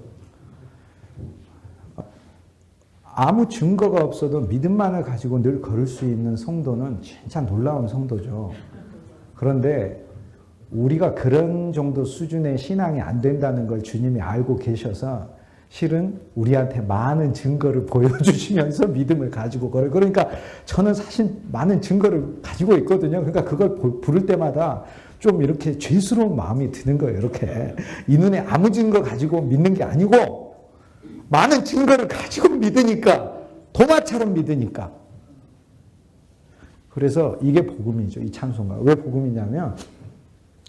아무 증거가 없어도 믿음만을 가지고 늘 걸을 수 있는 성도는 진짜 놀라운 성도죠. 그런데 우리가 그런 정도 수준의 신앙이 안 된다는 걸 주님이 알고 계셔서 실은 우리한테 많은 증거를 보여주시면서 믿음을 가지고 걸어요. 그러니까 저는 사실 많은 증거를 가지고 있거든요. 그러니까 그걸 부를 때마다 좀 이렇게 죄스러운 마음이 드는 거예요. 이렇게. 이 눈에 아무 증거 가지고 믿는 게 아니고 많은 증거를 가지고 믿으니까, 도마처럼 믿으니까. 그래서 이게 복음이죠. 이 찬송가. 왜 복음이냐면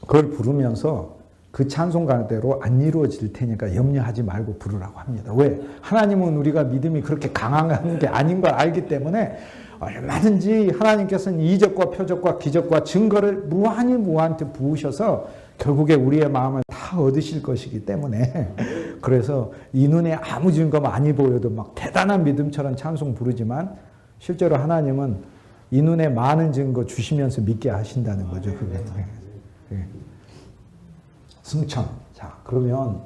그걸 부르면서 그 찬송가대로 안 이루어질 테니까 염려하지 말고 부르라고 합니다. 왜? 하나님은 우리가 믿음이 그렇게 강한 게 아닌 걸 알기 때문에 얼마든지 하나님께서는 이적과 표적과 기적과 증거를 무한히 부으셔서 결국에 우리의 마음을 다 얻으실 것이기 때문에, 그래서 이 눈에 아무 증거 많이 보여도 막 대단한 믿음처럼 찬송 부르지만 실제로 하나님은 이 눈에 많은 증거 주시면서 믿게 하신다는 거죠. 그게. 승천. 자, 그러면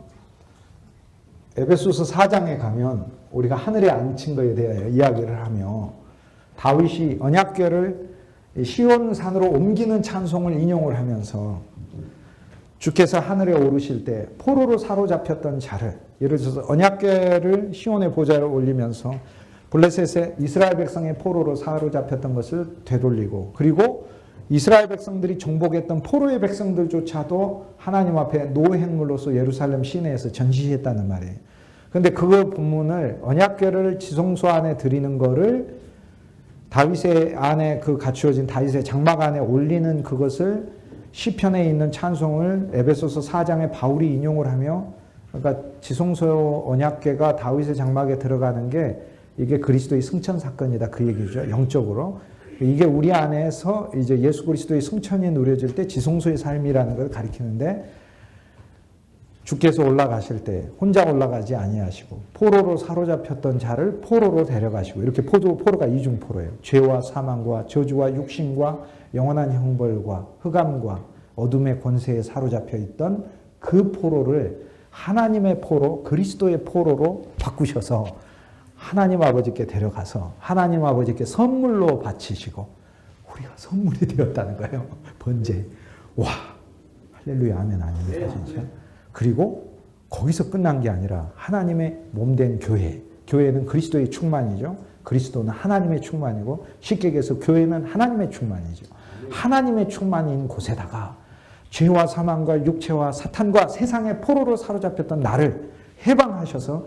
에베소서 4장에 가면 우리가 하늘에 앉힌 것에 대하여 이야기를 하며 다윗이 언약궤를 시온산으로 옮기는 찬송을 인용을 하면서 주께서 하늘에 오르실 때 포로로 사로잡혔던 자를, 예를 들어서 언약궤를 시온의 보좌에 올리면서 블레셋의 이스라엘 백성의 포로로 사로잡혔던 것을 되돌리고, 그리고 이스라엘 백성들이 정복했던 포로의 백성들조차도 하나님 앞에 노획물로서 예루살렘 시내에서 전시했다는 말이에요. 그런데 그 본문을 언약궤를 지성소 안에 드리는 거를 다윗의 안에 그 갖추어진 다윗의 장막 안에 올리는 그것을 시편에 있는 찬송을 에베소서 4장에 바울이 인용을 하며, 그러니까 지성소 언약궤가 다윗의 장막에 들어가는 게 이게 그리스도의 승천 사건이다, 그 얘기죠. 영적으로. 이게 우리 안에서 이제 예수 그리스도의 승천이 누려질 때 지성소의 삶이라는 걸 가리키는데, 주께서 올라가실 때 혼자 올라가지 아니하시고 포로로 사로잡혔던 자를 포로로 데려가시고, 이렇게 포로가 이중포로예요. 죄와 사망과 저주와 육신과 영원한 형벌과 흑암과 어둠의 권세에 사로잡혀 있던 그 포로를 하나님의 포로, 그리스도의 포로로 바꾸셔서 하나님 아버지께 데려가서 하나님 아버지께 선물로 바치시고 우리가 선물이 되었다는 거예요. 번제. 와, 할렐루야 아멘 아닙니까 진짜? 그리고 거기서 끝난 게 아니라 하나님의 몸된 교회. 교회는 그리스도의 충만이죠. 그리스도는 하나님의 충만이고, 쉽게 얘기해서 교회는 하나님의 충만이죠. 하나님의 충만인 곳에다가 죄와 사망과 육체와 사탄과 세상의 포로로 사로잡혔던 나를 해방하시고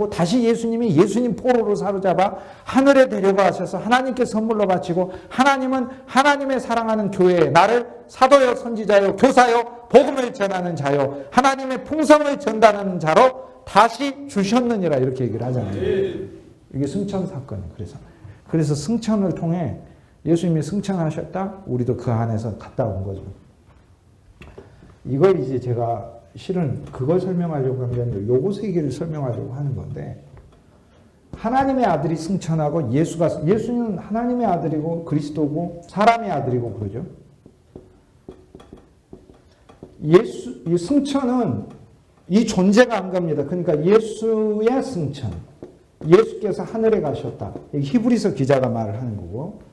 다시 예수님 포로로 사로잡아 하늘에 데려가셔서 하나님께 선물로 바치고, 하나님은 하나님의 사랑하는 교회에 나를 사도요 선지자요 교사요 복음을 전하는 자요 하나님의 풍성을 전달하는 자로 다시 주셨느니라, 이렇게 얘기를 하잖아요. 이게 승천 사건이에요. 그래서 승천을 통해 예수님이 승천하셨다, 우리도 그 안에서 갔다 온 거죠. 이걸 이제 제가 실은 그걸 설명하려고 한 게 아니라 요거 세 개를 설명하려고 하는 건데, 하나님의 아들이 승천하고 예수는 하나님의 아들이고 그리스도고 사람의 아들이고 그러죠. 이 승천은 이 존재가 한 겁니다. 그러니까 예수의 승천. 예수께서 하늘에 가셨다. 히브리서 기자가 말을 하는 거고,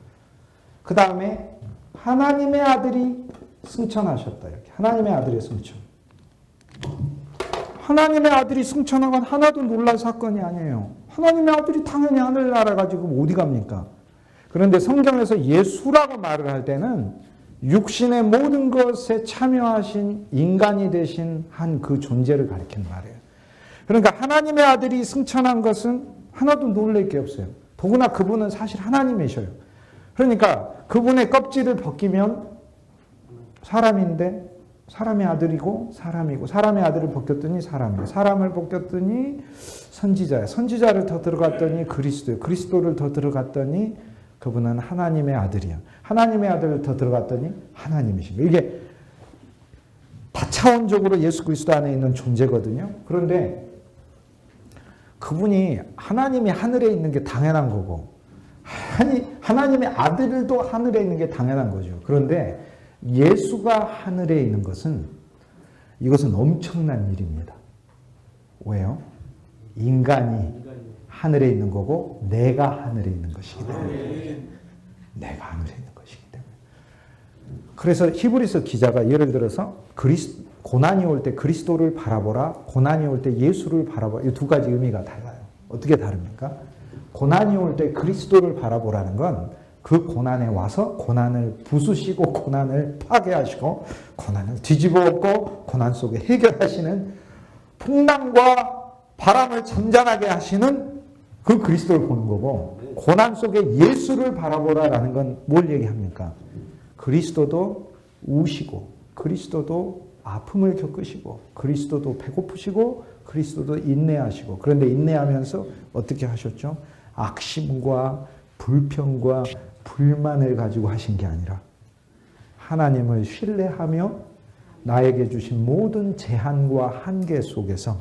그 다음에 하나님의 아들이 승천하셨다. 이렇게 하나님의 아들의 승천. 하나님의 아들이 승천한 건 하나도 놀랄 사건이 아니에요. 하나님의 아들이 당연히 하늘나라 가지고 어디 갑니까? 그런데 성경에서 예수라고 말을 할 때는 육신의 모든 것에 참여하신 인간이 되신 한 그 존재를 가리키는 말이에요. 그러니까 하나님의 아들이 승천한 것은 하나도 놀랄 게 없어요. 더구나 그분은 사실 하나님이셔요. 그러니까 그분의 껍질을 벗기면 사람인데 사람의 아들이고 사람이고, 사람의 아들을 벗겼더니 사람이에요. 사람을 벗겼더니 선지자예요. 선지자를 더 들어갔더니 그리스도예요. 그리스도를 더 들어갔더니 그분은 하나님의 아들이에요. 하나님의 아들을 더 들어갔더니 하나님이십니다. 이게 다차원적으로 예수 그리스도 안에 있는 존재거든요. 그런데 그분이 하나님이 하늘에 있는 게 당연한 거고, 아니, 하나님의 아들도 하늘에 있는 게 당연한 거죠. 그런데 예수가 하늘에 있는 것은 이것은 엄청난 일입니다. 왜요? 인간이 하늘에 있는 거고 내가 하늘에 있는 것이기 때문에. 내가 하늘에 있는 것이기 때문에. 그래서 히브리서 기자가 예를 들어서 고난이 올 때 그리스도를 바라보라, 고난이 올 때 예수를 바라보라. 이 두 가지 의미가 달라요. 어떻게 다릅니까? 고난이 올 때 그리스도를 바라보라는 건 그 고난에 와서 고난을 부수시고 고난을 파괴하시고 고난을 뒤집어 엎고 고난 속에 해결하시는 풍랑과 바람을 잠잠하게 하시는 그 그리스도를 보는 거고, 고난 속에 예수를 바라보라라는 건 뭘 얘기합니까? 그리스도도 우시고 그리스도도 아픔을 겪으시고 그리스도도 배고프시고 그리스도도 인내하시고, 그런데 인내하면서 어떻게 하셨죠? 악심과 불평과 불만을 가지고 하신 게 아니라 하나님을 신뢰하며 나에게 주신 모든 제한과 한계 속에서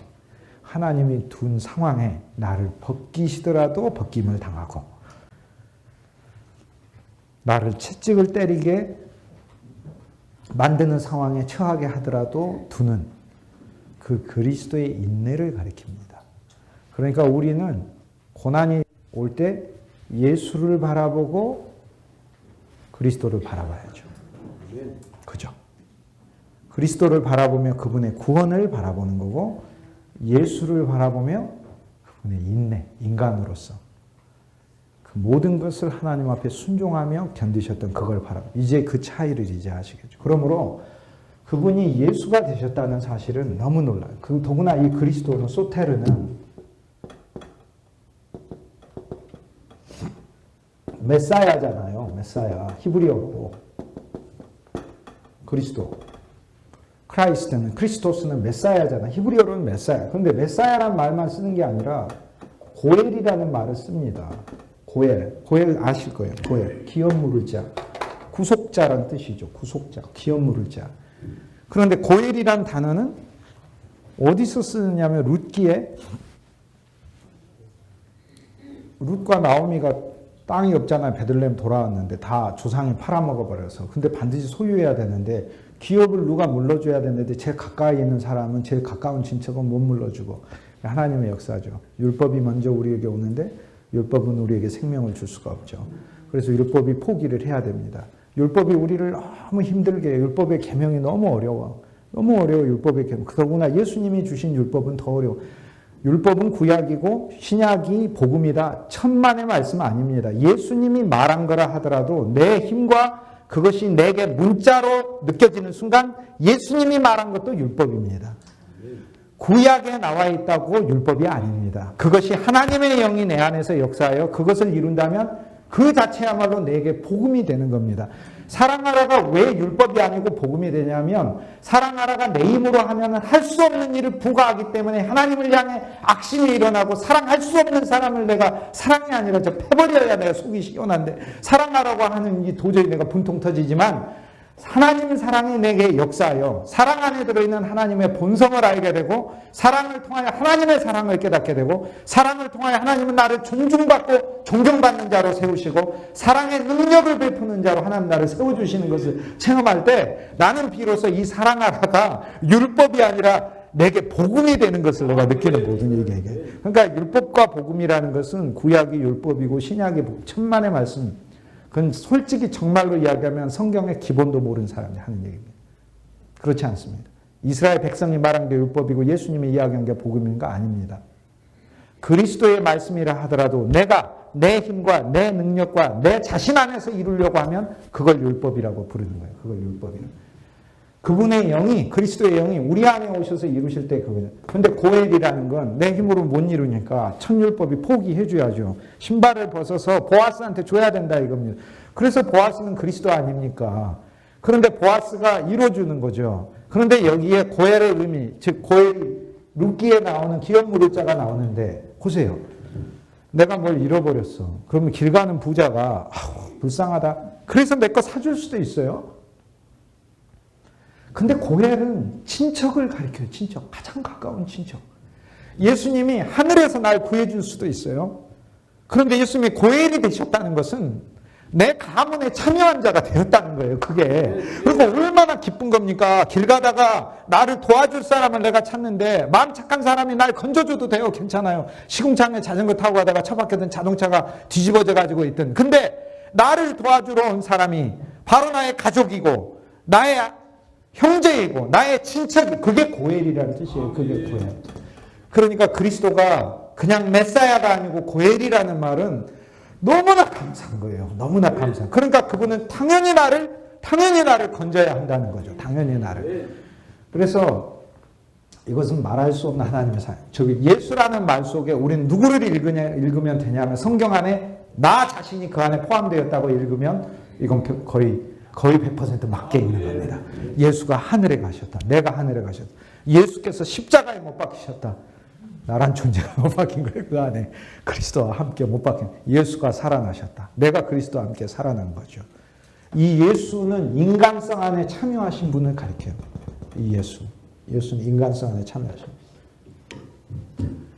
하나님이 둔 상황에 나를 벗기시더라도 벗김을 당하고 나를 채찍을 때리게 만드는 상황에 처하게 하더라도 두는 그 그리스도의 인내를 가리킵니다. 그러니까 우리는 고난이 올 때 예수를 바라보고 그리스도를 바라봐야죠. 그죠? 그리스도를 바라보며 그분의 구원을 바라보는 거고, 예수를 바라보며 그분의 인내, 인간으로서 그 모든 것을 하나님 앞에 순종하며 견디셨던 그걸 바라보고, 이제 그 차이를 이제 아시겠죠. 그러므로 그분이 예수가 되셨다는 사실은 너무 놀라요. 더구나 이 그리스도는, 소테르는 메사야잖아요. 메사야. 히브리어로 그리스도. 크라이스트는, 크리스토스는 메사야잖아. 히브리어로는 메사야. 그런데 메사야란 말만 쓰는 게 아니라 고엘이라는 말을 씁니다. 고엘. 고엘 아실 거예요. 고엘. 기업 물을 자. 구속자란 뜻이죠. 구속자. 기업 물을 자. 그런데 고엘이란 단어는 어디서 쓰느냐면 룻기에, 룻과 나오미가 땅이 없잖아요. 베들레헴 돌아왔는데 다 조상이 팔아먹어버려서. 근데 반드시 소유해야 되는데 기업을 누가 물러줘야 되는데 제일 가까이 있는 사람은, 제일 가까운 친척은 못 물러주고. 하나님의 역사죠. 율법이 먼저 우리에게 오는데 율법은 우리에게 생명을 줄 수가 없죠. 그래서 율법이 포기를 해야 됩니다. 율법이 우리를 너무 힘들게 해요. 율법의 계명이 너무 어려워. 너무 어려워, 율법의 계명. 더구나 예수님이 주신 율법은 더 어려워. 율법은 구약이고 신약이 복음이다. 천만의 말씀 아닙니다. 예수님이 말한 거라 하더라도 내 힘과 그것이 내게 문자로 느껴지는 순간 예수님이 말한 것도 율법입니다. 구약에 나와 있다고 율법이 아닙니다. 그것이 하나님의 영이 내 안에서 역사하여 그것을 이룬다면 그 자체야말로 내게 복음이 되는 겁니다. 사랑하라가 왜 율법이 아니고 복음이 되냐면, 사랑하라가 내 힘으로 하면 할 수 없는 일을 부과하기 때문에 하나님을 향해 악심이 일어나고, 사랑할 수 없는 사람을 내가 사랑이 아니라 패버려야 내가 속이 시원한데, 사랑하라고 하는 이 도저히 내가 분통 터지지만 하나님 사랑이 내게 역사하여 사랑 안에 들어있는 하나님의 본성을 알게 되고, 사랑을 통하여 하나님의 사랑을 깨닫게 되고, 사랑을 통하여 하나님은 나를 존중받고 존경받는 자로 세우시고, 사랑의 능력을 베푸는 자로 하나님 나를 세워주시는 것을 체험할 때, 나는 비로소 이 사랑하라가 율법이 아니라 내게 복음이 되는 것을 내가 느끼는 거거든요. 이게. 그러니까 율법과 복음이라는 것은 구약이 율법이고 신약이 천만의 말씀, 그건 솔직히 정말로 이야기하면 성경의 기본도 모르는 사람이 하는 얘기입니다. 그렇지 않습니다. 이스라엘 백성이 말한 게 율법이고 예수님이 이야기한 게 복음인가? 아닙니다. 그리스도의 말씀이라 하더라도 내가 내 힘과 내 능력과 내 자신 안에서 이루려고 하면 그걸 율법이라고 부르는 거예요. 그걸 율법이라고. 그분의 영이, 그리스도의 영이 우리 안에 오셔서 이루실 때 그거죠. 그런데 고엘이라는 건 내 힘으로 못 이루니까 천율법이 포기해 줘야죠. 신발을 벗어서 보아스한테 줘야 된다 이겁니다. 그래서 보아스는 그리스도 아닙니까? 그런데 보아스가 이루어주는 거죠. 그런데 여기에 고엘의 의미, 즉 고엘이 룻기에 나오는 기업 물을 자가 나오는데, 보세요. 내가 뭘 잃어버렸어. 그러면 길 가는 부자가 불쌍하다. 그래서 내 거 사줄 수도 있어요. 근데 고엘은 친척을 가리켜요. 친척. 가장 가까운 친척. 예수님이 하늘에서 날 구해줄 수도 있어요. 그런데 예수님이 고엘이 되셨다는 것은 내 가문에 참여한 자가 되었다는 거예요. 그게. 그래서 얼마나 기쁜 겁니까? 길 가다가 나를 도와줄 사람을 내가 찾는데 마음 착한 사람이 날 건져줘도 돼요. 괜찮아요. 시궁창에 자전거 타고 가다가 처박혔던 자동차가 뒤집어져 가지고 있든. 근데 나를 도와주러 온 사람이 바로 나의 가족이고 나의 형제이고 나의 친척이, 그게 고엘이라는 뜻이에요. 그게 고엘. 그러니까 그리스도가 그냥 메사야가 아니고 고엘이라는 말은 너무나 감사한 거예요. 너무나 감사. 그러니까 그분은 당연히 나를 건져야 한다는 거죠. 당연히 나를. 그래서 이것은 말할 수 없는 하나님의 사랑. 저기 예수라는 말 속에 우리는 누구를 읽으면 되냐면 성경 안에 나 자신이 그 안에 포함되었다고 읽으면 이건 거의 100% 맞게 있는 겁니다. 예수가 하늘에 가셨다. 내가 하늘에 가셨다. 예수께서 십자가에 못 박히셨다. 나란 존재가 못 박힌 거예요. 그 안에 그리스도와 함께 못 박힌. 예수가 살아나셨다. 내가 그리스도와 함께 살아난 거죠. 이 예수는 인간성 안에 참여하신 분을 가리켜요. 이 예수는 인간성 안에 참여하신 분.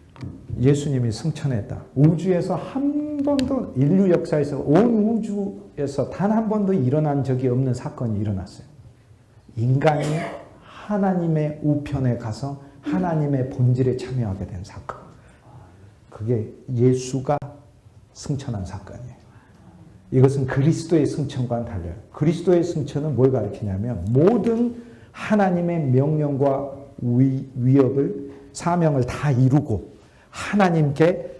예수님이 승천했다. 우주에서 한 번도, 인류 역사에서 온 우주에서 단 한 번도 일어난 적이 없는 사건이 일어났어요. 인간이 하나님의 우편에 가서 하나님의 본질에 참여하게 된 사건. 그게 예수가 승천한 사건이에요. 이것은 그리스도의 승천과는 달라요. 그리스도의 승천은 뭘 가리키냐면 모든 하나님의 명령과 위협을, 사명을 다 이루고 하나님께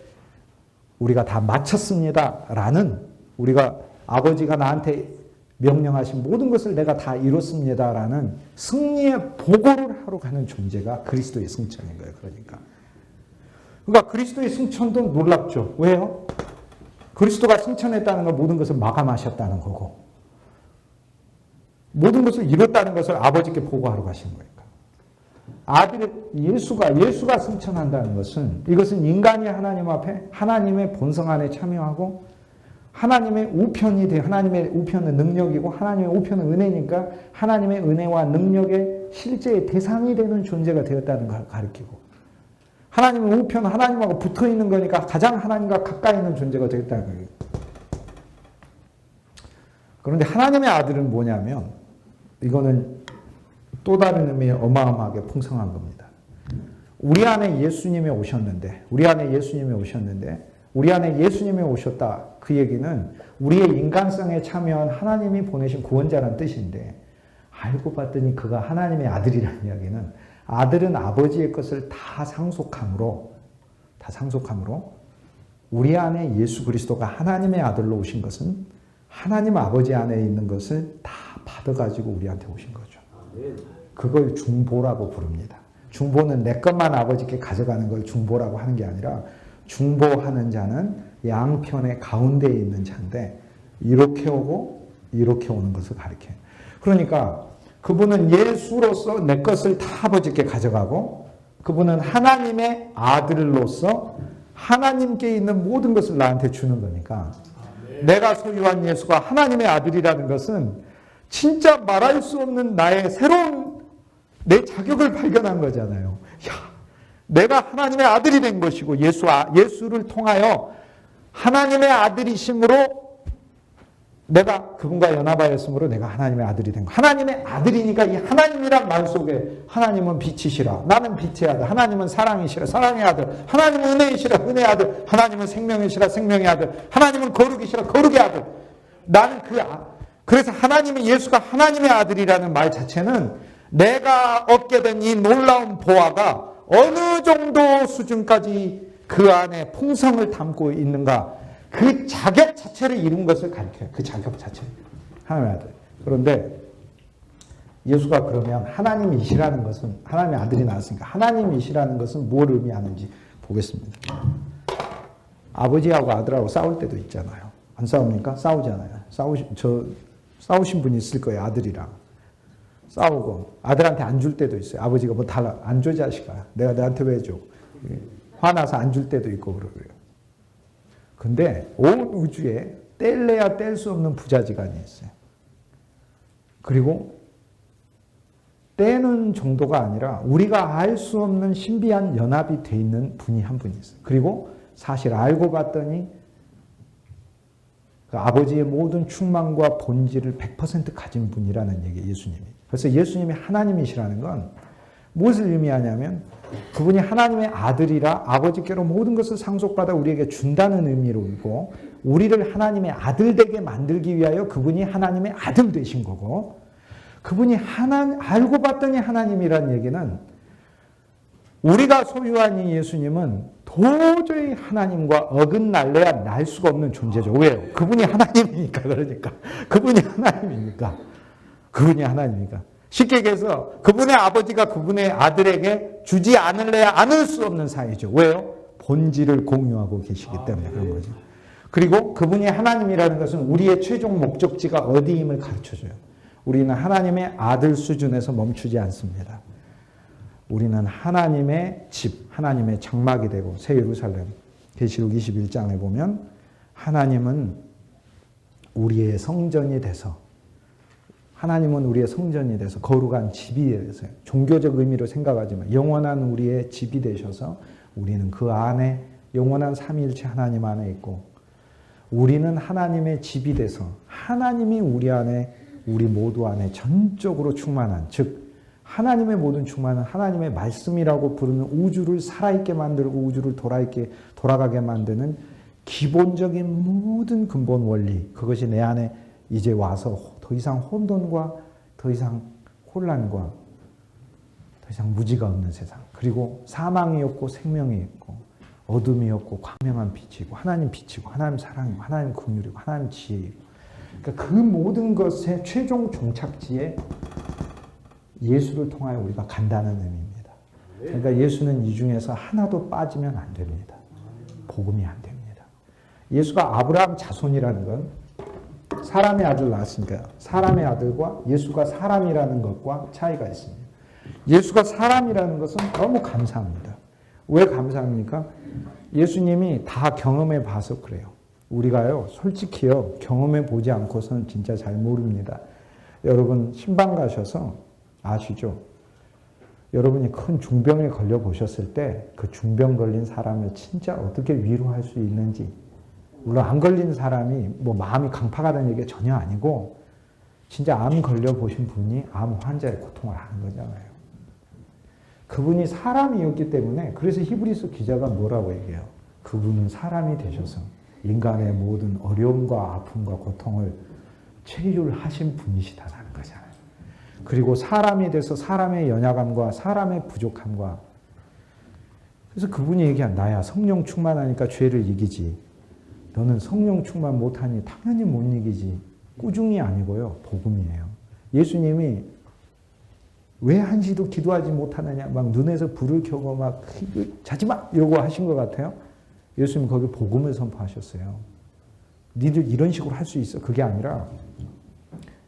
우리가 다 마쳤습니다 라는, 우리가 아버지가 나한테 명령하신 모든 것을 내가 다 이뤘습니다라는 승리의 보고를 하러 가는 존재가 그리스도의 승천인 거예요. 그러니까 그리스도의 승천도 놀랍죠. 왜요? 그리스도가 승천했다는 건 모든 것을 마감하셨다는 거고 모든 것을 이뤘다는 것을 아버지께 보고하러 가신 거니까. 예수가 승천한다는 것은, 이것은 인간이 하나님 앞에 하나님의 본성 안에 참여하고 하나님의 우편이 돼, 하나님의 우편은 능력이고 하나님의 우편은 은혜니까 하나님의 은혜와 능력의 실제의 대상이 되는 존재가 되었다는 걸 가리키고, 하나님의 우편은 하나님하고 붙어 있는 거니까 가장 하나님과 가까이 있는 존재가 되었다는 거예요. 그런데 하나님의 아들은 뭐냐면, 이거는 또 다른 의미의 어마어마하게 풍성한 겁니다. 우리 안에 예수님이 오셨는데 우리 안에 예수님이 오셨다. 그 얘기는 우리의 인간성에 참여한 하나님이 보내신 구원자라는 뜻인데, 알고 봤더니 그가 하나님의 아들이라는 이야기는, 아들은 아버지의 것을 다 상속함으로 우리 안에 예수 그리스도가 하나님의 아들로 오신 것은 하나님 아버지 안에 있는 것을 다 받아가지고 우리한테 오신 거죠. 그걸 중보라고 부릅니다. 중보는 내 것만 아버지께 가져가는 걸 중보라고 하는 게 아니라, 중보하는 자는 양편의 가운데에 있는 자인데 이렇게 오고 이렇게 오는 것을 가리켜요. 그러니까 그분은 예수로서 내 것을 다 아버지께 가져가고, 그분은 하나님의 아들로서 하나님께 있는 모든 것을 나한테 주는 거니까, 내가 소유한 예수가 하나님의 아들이라는 것은 진짜 말할 수 없는 나의 새로운 내 자격을 발견한 거잖아요. 내가 하나님의 아들이 된 것이고, 예수를 통하여 하나님의 아들이심으로 내가 그분과 연합하였으므로 내가 하나님의 아들이 된 거. 하나님의 아들이니까 이 하나님이란 말 속에, 하나님은 빛이시라, 나는 빛의 아들, 하나님은 사랑이시라, 사랑의 아들, 하나님은 은혜이시라, 은혜의 아들, 하나님은 생명이시라, 생명의 아들, 하나님은 거룩이시라, 거룩의 아들. 나는 그래서 예수가 하나님의 아들이라는 말 자체는 내가 얻게 된 이 놀라운 보화가 어느 정도 수준까지 그 안에 풍성을 담고 있는가, 그 자격 자체를 이룬 것을 가리켜요. 그 자격 자체. 하나님의 아들. 그런데 예수가 그러면 하나님이시라는 것은, 하나님의 아들이 나왔으니까 하나님이시라는 것은 뭘 의미하는지 보겠습니다. 아버지하고 아들하고 싸울 때도 있잖아요. 안 싸웁니까? 싸우잖아요. 싸우신 분이 있을 거예요. 아들이랑. 싸우고 아들한테 안 줄 때도 있어요. 아버지가 뭐 달라. 안 줘 자식아. 내가 너한테 왜 줘. 화나서 안 줄 때도 있고 그러고요. 근데 온 우주에 뗄래야 뗄 수 없는 부자지간이 있어요. 그리고 떼는 정도가 아니라 우리가 알 수 없는 신비한 연합이 돼 있는 분이 한 분이 있어요. 그리고 사실 알고 봤더니 그 아버지의 모든 충만과 본질을 100% 가진 분이라는 얘기예요, 예수님이. 그래서 예수님이 하나님이시라는 건 무엇을 의미하냐면 그분이 하나님의 아들이라 아버지께로 모든 것을 상속받아 우리에게 준다는 의미로 있고, 우리를 하나님의 아들 되게 만들기 위하여 그분이 하나님의 아들 되신 거고, 그분이 알고 봤더니 하나님이라는 얘기는 우리가 소유한 이 예수님은 도저히 하나님과 어긋날래야 날 수가 없는 존재죠. 왜요? 그분이 하나님이니까. 그러니까 그분이 하나님이니까. 그분이 하나님이니까. 쉽게 얘기해서 그분의 아버지가 그분의 아들에게 주지 않을래야 않을 수 없는 사이죠. 왜요? 본질을 공유하고 계시기 때문에 그런 거죠. 그리고 그분이 하나님이라는 것은 우리의 최종 목적지가 어디임을 가르쳐줘요. 우리는 하나님의 아들 수준에서 멈추지 않습니다. 우리는 하나님의 집, 하나님의 장막이 되고 새 예루살렘, 계시록 21장에 보면 하나님은 우리의 성전이 돼서, 하나님은 우리의 성전이 돼서 거룩한 집이 되세요. 종교적 의미로 생각하지만 영원한 우리의 집이 되셔서 우리는 그 안에 영원한 삼위일체 하나님 안에 있고, 우리는 하나님의 집이 돼서 하나님이 우리 안에, 우리 모두 안에 전적으로 충만한, 즉 하나님의 모든 충만은 하나님의 말씀이라고 부르는 우주를 살아있게 만들고 우주를 돌아가게 만드는 기본적인 모든 근본 원리, 그것이 내 안에 이제 와서 더 이상 혼돈과 더 이상 혼란과 더 이상 무지가 없는 세상, 그리고 사망이 없고 생명이 있고 어둠이 없고 광명한 빛이고 하나님 빛이고 하나님 사랑이고 하나님 긍휼이고 하나님 지혜이고, 그러니까 그 모든 것의 최종 종착지에 예수를 통하여 우리가 간다는 의미입니다. 그러니까 예수는 이 중에서 하나도 빠지면 안 됩니다. 복음이 안 됩니다. 예수가 아브라함 자손이라는 건 사람의 아들 낳았으니까요. 사람의 아들과 예수가 사람이라는 것과 차이가 있습니다. 예수가 사람이라는 것은 너무 감사합니다. 왜 감사합니까? 예수님이 다 경험해 봐서 그래요. 우리가요, 솔직히요, 경험해 보지 않고서는 진짜 잘 모릅니다. 여러분 신방 가셔서 아시죠? 여러분이 큰 중병에 걸려 보셨을 때 그 중병 걸린 사람을 진짜 어떻게 위로할 수 있는지, 물론 안 걸린 사람이 뭐 마음이 강팍하다는 얘기가 전혀 아니고 진짜 암 걸려 보신 분이 암 환자의 고통을 아는 거잖아요. 그분이 사람이었기 때문에, 그래서 히브리서 기자가 뭐라고 얘기해요? 그분은 사람이 되셔서 인간의 모든 어려움과 아픔과 고통을 체휼하신 분이시다라는 거잖아요. 그리고 사람이 돼서 사람의 연약함과 사람의 부족함과, 그래서 그분이 얘기한, 나야 성령 충만하니까 죄를 이기지, 너는 성령 충만 못하니 당연히 못 이기지. 꾸중이 아니고요, 복음이에요. 예수님이 왜 한시도 기도하지 못하느냐, 막 눈에서 불을 켜고 막 자지 마 이러고 하신 것 같아요. 예수님 거기 복음을 선포하셨어요. 니들 이런 식으로 할 수 있어. 그게 아니라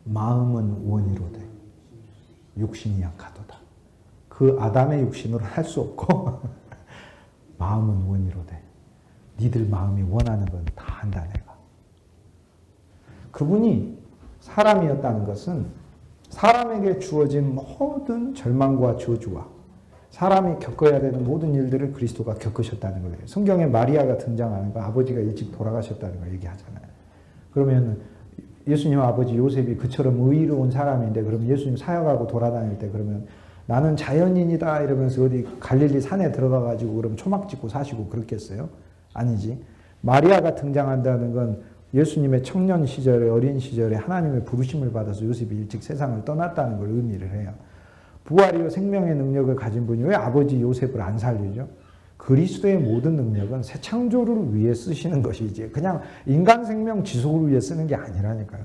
마음은 원이로 돼, 육신이 약하도다. 그 아담의 육신으로 할 수 없고 마음은 원이로 돼. 니들 마음이 원하는 건 다 한다 내가. 그분이 사람이었다는 것은 사람에게 주어진 모든 절망과 저주와 사람이 겪어야 되는 모든 일들을 그리스도가 겪으셨다는 거예요. 성경에 마리아가 등장하는 거, 아버지가 일찍 돌아가셨다는 거 얘기하잖아요. 그러면 예수님 아버지 요셉이 그처럼 의로운 사람인데, 그럼 예수님 사역하고 돌아다닐 때 그러면 나는 자연인이다 이러면서 어디 갈릴리 산에 들어가가지고 그럼 초막 짓고 사시고 그렇겠어요? 아니지. 마리아가 등장한다는 건 예수님의 청년 시절에, 어린 시절에 하나님의 부르심을 받아서 요셉이 일찍 세상을 떠났다는 걸 의미를 해요. 부활이요 생명의 능력을 가진 분이 왜 아버지 요셉을 안 살리죠? 그리스도의 모든 능력은 새 창조를 위해 쓰시는 것이지 그냥 인간 생명 지속을 위해 쓰는 게 아니라니까요.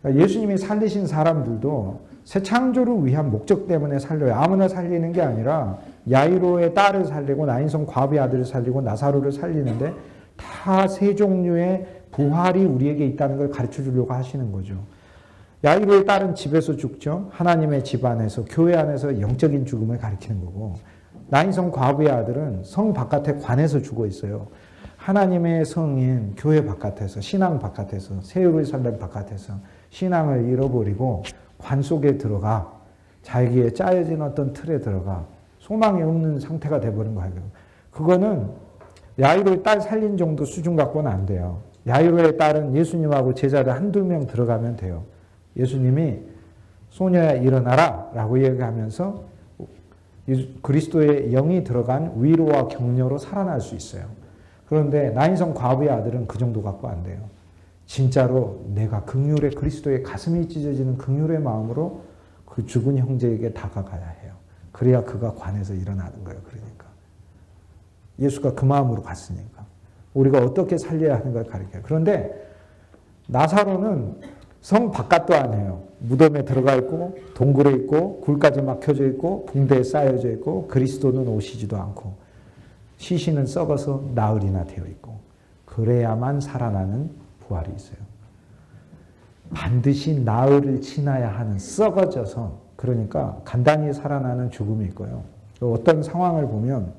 그러니까 예수님이 살리신 사람들도 새 창조를 위한 목적 때문에 살려요. 아무나 살리는 게 아니라 야이로의 딸을 살리고 나인성 과부의 아들을 살리고 나사로를 살리는데 다 세 종류의 부활이 우리에게 있다는 걸 가르쳐 주려고 하시는 거죠. 야이로의 딸은 집에서 죽죠. 하나님의 집 안에서, 교회 안에서 영적인 죽음을 가리키는 거고, 나인성 과부의 아들은 성 바깥에 관에서 죽어 있어요. 하나님의 성인 교회 바깥에서, 신앙 바깥에서, 새 예루살렘 바깥에서 신앙을 잃어버리고 관 속에 들어가 자기의 짜여진 어떤 틀에 들어가 소망이 없는 상태가 돼버린 거예요. 그거는 야이로의 딸 살린 정도 수준 갖고는 안 돼요. 야이로의 딸은 예수님하고 제자들 한두 명 들어가면 돼요. 예수님이 소녀야 일어나라 라고 얘기하면서 그리스도의 영이 들어간 위로와 격려로 살아날 수 있어요. 그런데 나인성 과부의 아들은 그 정도 갖고 안 돼요. 진짜로 내가 긍휼의 그리스도의 가슴이 찢어지는 긍휼의 마음으로 그 죽은 형제에게 다가가야 해요. 그래야 그가 관에서 일어나는 거예요. 그러니까 예수가 그 마음으로 갔으니까 우리가 어떻게 살려야 하는 걸 가르쳐요. 그런데 나사로는 성 바깥도 안 해요. 무덤에 들어가 있고 동굴에 있고 굴까지 막혀져 있고 붕대에 쌓여져 있고 그리스도는 오시지도 않고 시신은 썩어서 나흘이나 되어 있고 그래야만 살아나는 부활이 있어요. 반드시 나흘을 지나야 하는 썩어져서 그러니까 간단히 살아나는 죽음이 있고요. 어떤 상황을 보면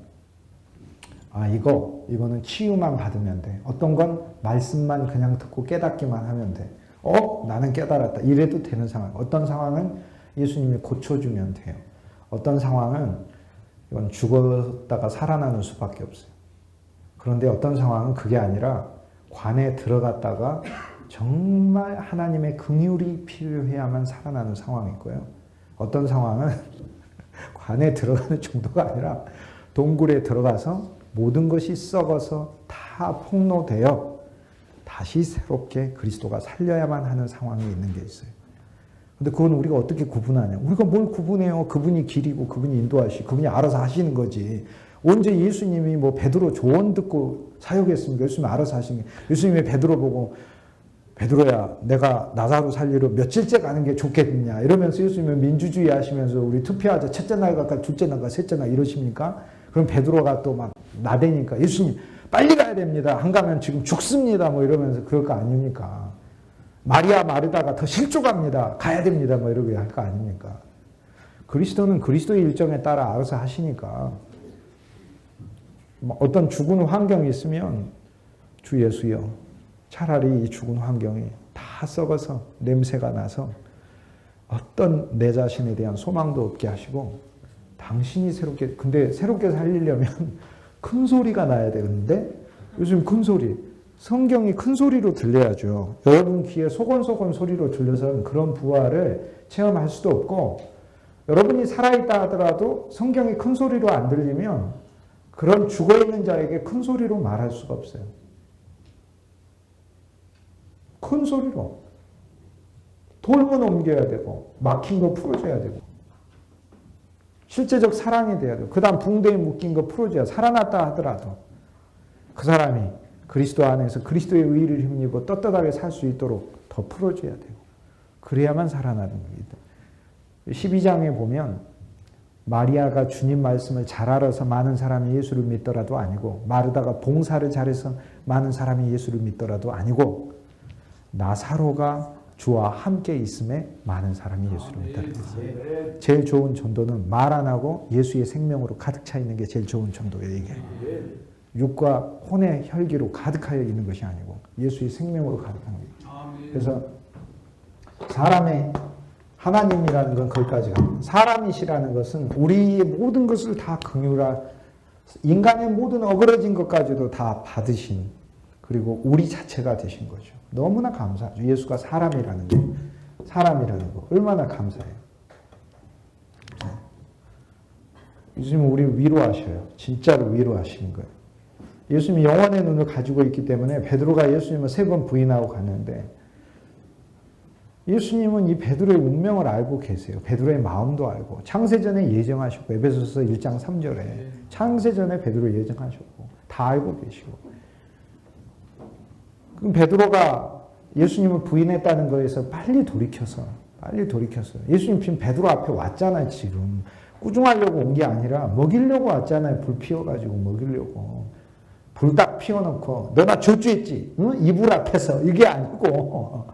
이거는 치유만 받으면 돼. 어떤 건 말씀만 그냥 듣고 깨닫기만 하면 돼. 나는 깨달았다. 이래도 되는 상황. 어떤 상황은 예수님이 고쳐주면 돼요. 어떤 상황은 이건 죽었다가 살아나는 수밖에 없어요. 그런데 어떤 상황은 그게 아니라 관에 들어갔다가 정말 하나님의 긍휼이 필요해야만 살아나는 상황이 있고요. 어떤 상황은 관에 들어가는 정도가 아니라 동굴에 들어가서 모든 것이 썩어서 다 폭로되어 다시 새롭게 그리스도가 살려야만 하는 상황이 있는 게 있어요. 근데 그건 우리가 어떻게 구분하냐? 우리가 뭘 구분해요? 그분이 길이고 그분이 인도하시고 그분이 알아서 하시는 거지. 언제 예수님이 뭐 베드로 조언 듣고 사역했습니까? 예수님이 알아서 하신 게. 예수님이 베드로 보고 베드로야 내가 나사로 살리러 며칠째 가는 게 좋겠냐 이러면서 예수님이 민주주의 하시면서 우리 투표하자 첫째 날 갈까 둘째 날 갈까 셋째 날 이러십니까? 그럼 베드로가 또 막 나대니까 예수님 빨리 가야 됩니다. 안 가면 지금 죽습니다. 뭐 이러면서 그럴 거 아닙니까? 마리아 마르다가 더 실족합니다. 가야 됩니다. 뭐 이러고 할 거 아닙니까? 그리스도는 그리스도의 일정에 따라 알아서 하시니까 어떤 죽은 환경이 있으면 주 예수여 차라리 이 죽은 환경이 다 썩어서 냄새가 나서 어떤 내 자신에 대한 소망도 없게 하시고 당신이 근데 새롭게 살리려면 큰 소리가 나야 되는데 요즘 큰 소리, 성경이 큰 소리로 들려야죠. 여러분 귀에 소곤소곤 소리로 들려서는 그런 부활을 체험할 수도 없고 여러분이 살아있다 하더라도 성경이 큰 소리로 안 들리면 그런 죽어있는 자에게 큰 소리로 말할 수가 없어요. 큰 소리로. 돌문 옮겨야 되고 막힌 거 풀어줘야 되고 실제적 사랑이 돼야 되고 그 다음 붕대에 묶인 거 풀어줘야 살아났다 하더라도 그 사람이 그리스도 안에서 그리스도의 의의를 힘입어 떳떳하게 살 수 있도록 더 풀어줘야 되고 그래야만 살아나는 겁니다. 12장에 보면 마리아가 주님 말씀을 잘 알아서 많은 사람이 예수를 믿더라도 아니고 마르다가 봉사를 잘해서 많은 사람이 예수를 믿더라도 아니고 나사로가 주와 함께 있음에 많은 사람이 예수를 믿더라도 있어요. 제일 좋은 전도는 말 안 하고 예수의 생명으로 가득 차 있는 게 제일 좋은 전도예요. 이게 육과 혼의 혈기로 가득하여 있는 것이 아니고 예수의 생명으로 가득한 거예요. 그래서 사람의 하나님이라는 건 거기까지 갑니다. 사람이시라는 것은 우리의 모든 것을 다 긍휼하 인간의 모든 어그러진 것까지도 다 받으신 그리고 우리 자체가 되신 거죠. 너무나 감사하죠. 예수가 사람이라는 거 얼마나 감사해요. 예수님은 우리를 위로하셔요. 진짜로 위로하시는 거예요. 예수님이 영원의 눈을 가지고 있기 때문에 베드로가 예수님을 3번 부인하고 갔는데 예수님은 이 베드로의 운명을 알고 계세요. 베드로의 마음도 알고 창세전에 예정하셨고 에베소서 1장 3절에 창세전에 베드로 예정하셨고 다 알고 계시고 그럼 베드로가 예수님을 부인했다는 거에서 빨리 돌이켜서 예수님 지금 베드로 앞에 왔잖아요. 지금 꾸중하려고 온 게 아니라 먹이려고 왔잖아요. 불 피워가지고 먹이려고 불 딱 피워놓고 너나 저주했지? 응? 이불 앞에서 이게 아니고